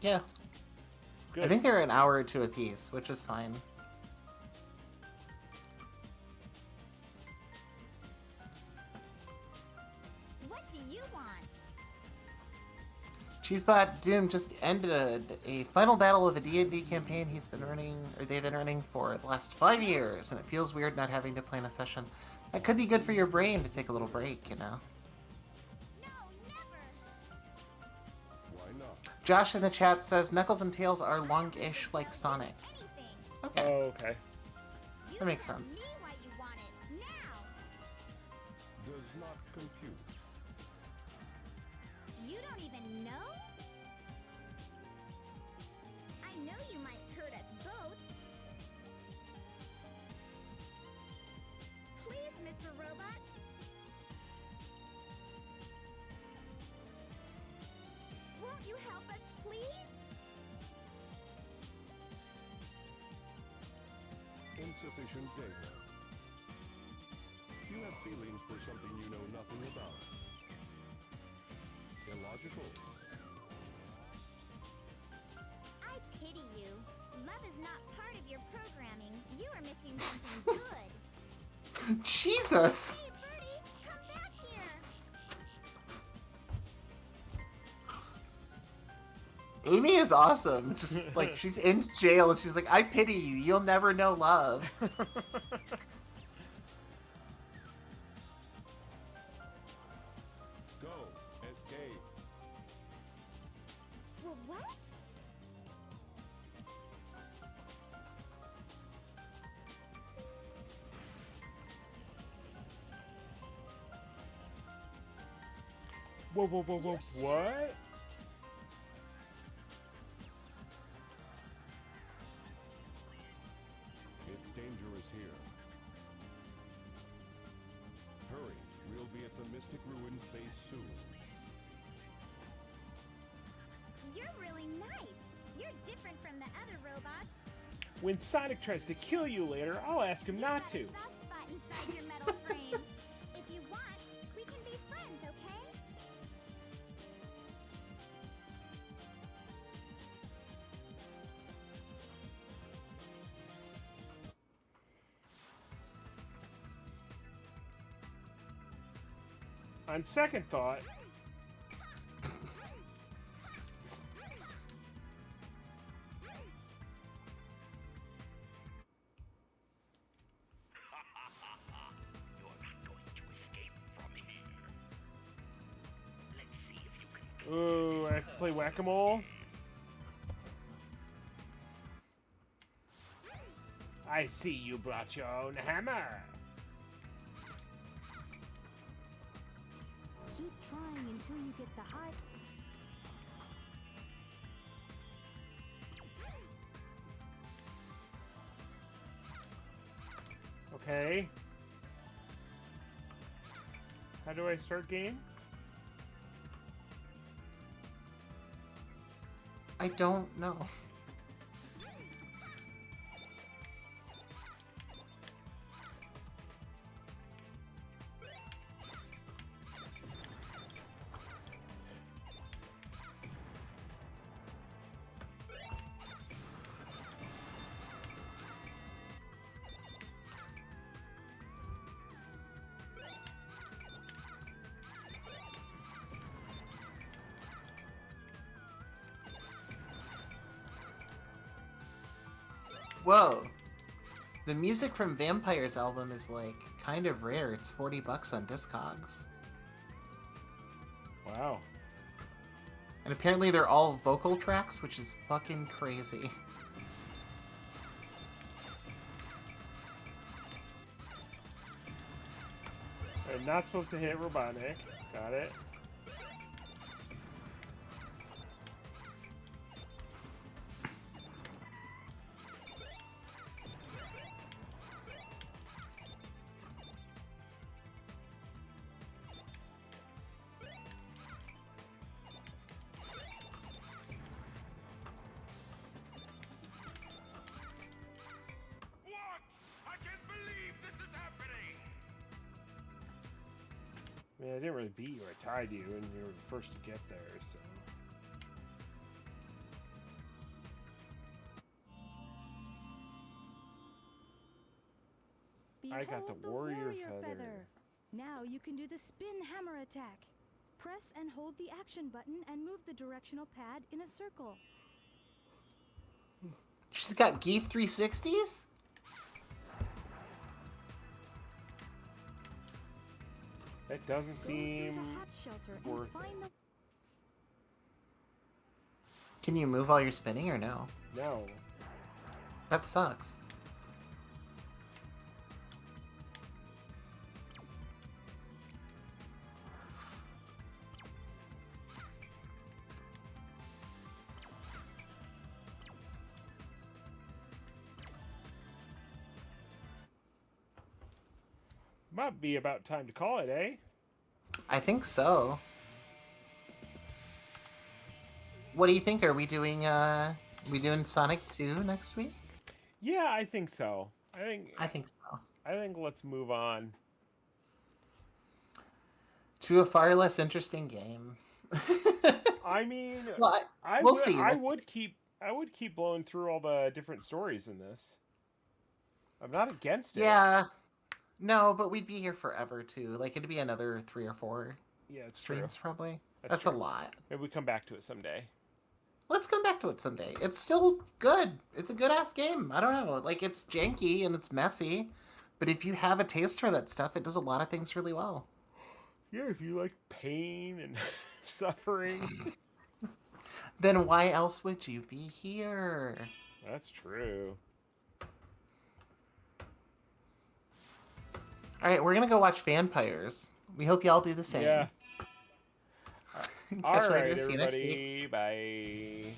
Yeah. Good. I think they're an hour or two apiece, which is fine. What do you want? Cheesebot Doom just ended a final battle of a D&D campaign they've been running for the last 5 years, and it feels weird not having to plan a session. That could be good for your brain to take a little break, you know? No, never! Why not? Josh in the chat says Knuckles and Tails are longish like Sonic. Anything. Okay, Oh, okay. You that makes tell sense. me why you want it. Now! Does not compute. You don't even know? I know you might hurt us both. Please, Mr. Robot. Won't you help us, please? Insufficient data. You have feelings for something you know nothing about. Illogical. I pity you. Love is not part of your programming. You are missing something good. Jesus! Hey, Birdie, come back here. Amy is awesome. Just like she's in jail and she's like, I pity you. You'll never know love. Go. Escape. Well, what? Whoa, whoa, whoa, whoa. What? It's dangerous here. Hurry. We'll be at the Mystic Ruins base soon. You're really nice. You're different from the other robots. When Sonic tries to kill you later, I'll ask him not to. You got a soft spot inside your metal frame. If you want, we can be friends, okay? On second thought, You're not going to escape from here. Let's see if you can. ooh, I have to play whack-a-mole. I see you brought your own hammer. Keep trying until you get the high. Okay. How do I start game? I don't know. Whoa. The music from Vampire's album is like kind of rare. It's $40 on Discogs. Wow. And apparently they're all vocal tracks, which is fucking crazy. I'm not supposed to hit Robotnik. Got it. What? I can't believe this is happening! I mean, I didn't really beat you. I tied you, and you were the first to get there, so... I got the Behold warrior feather. Now you can do the spin hammer attack. Press and hold the action button and move the directional pad in a circle. She's got Geef 360s? It doesn't Go through seem the hot shelter and worth find it. the Can you move while you're spinning or no? No. That sucks. Might be about time to call it, eh? I think so. What do you think? Are we doing Sonic 2 next week? Yeah, I think so. I think so. think let's move on. To a far less interesting game. I mean, Well, we'll see. I would keep blowing through all the different stories in this. I'm not against it. Yeah. No, but we'd be here forever too. Like it'd be another 3 or 4 Yeah, it's streams true. probably. That's That's a true. lot. Maybe we come back to it someday. Let's come back to it someday. It's still good. It's a good ass game. I don't know. Like it's janky and it's messy, but if you have a taste for that stuff, it does a lot of things really well. Yeah, if you like pain and suffering. Then why else would you be here? That's true. All right, we're gonna go watch Vampires. We hope y'all do the same. Yeah. Catch All you later. right, See you next week. everybody. Bye.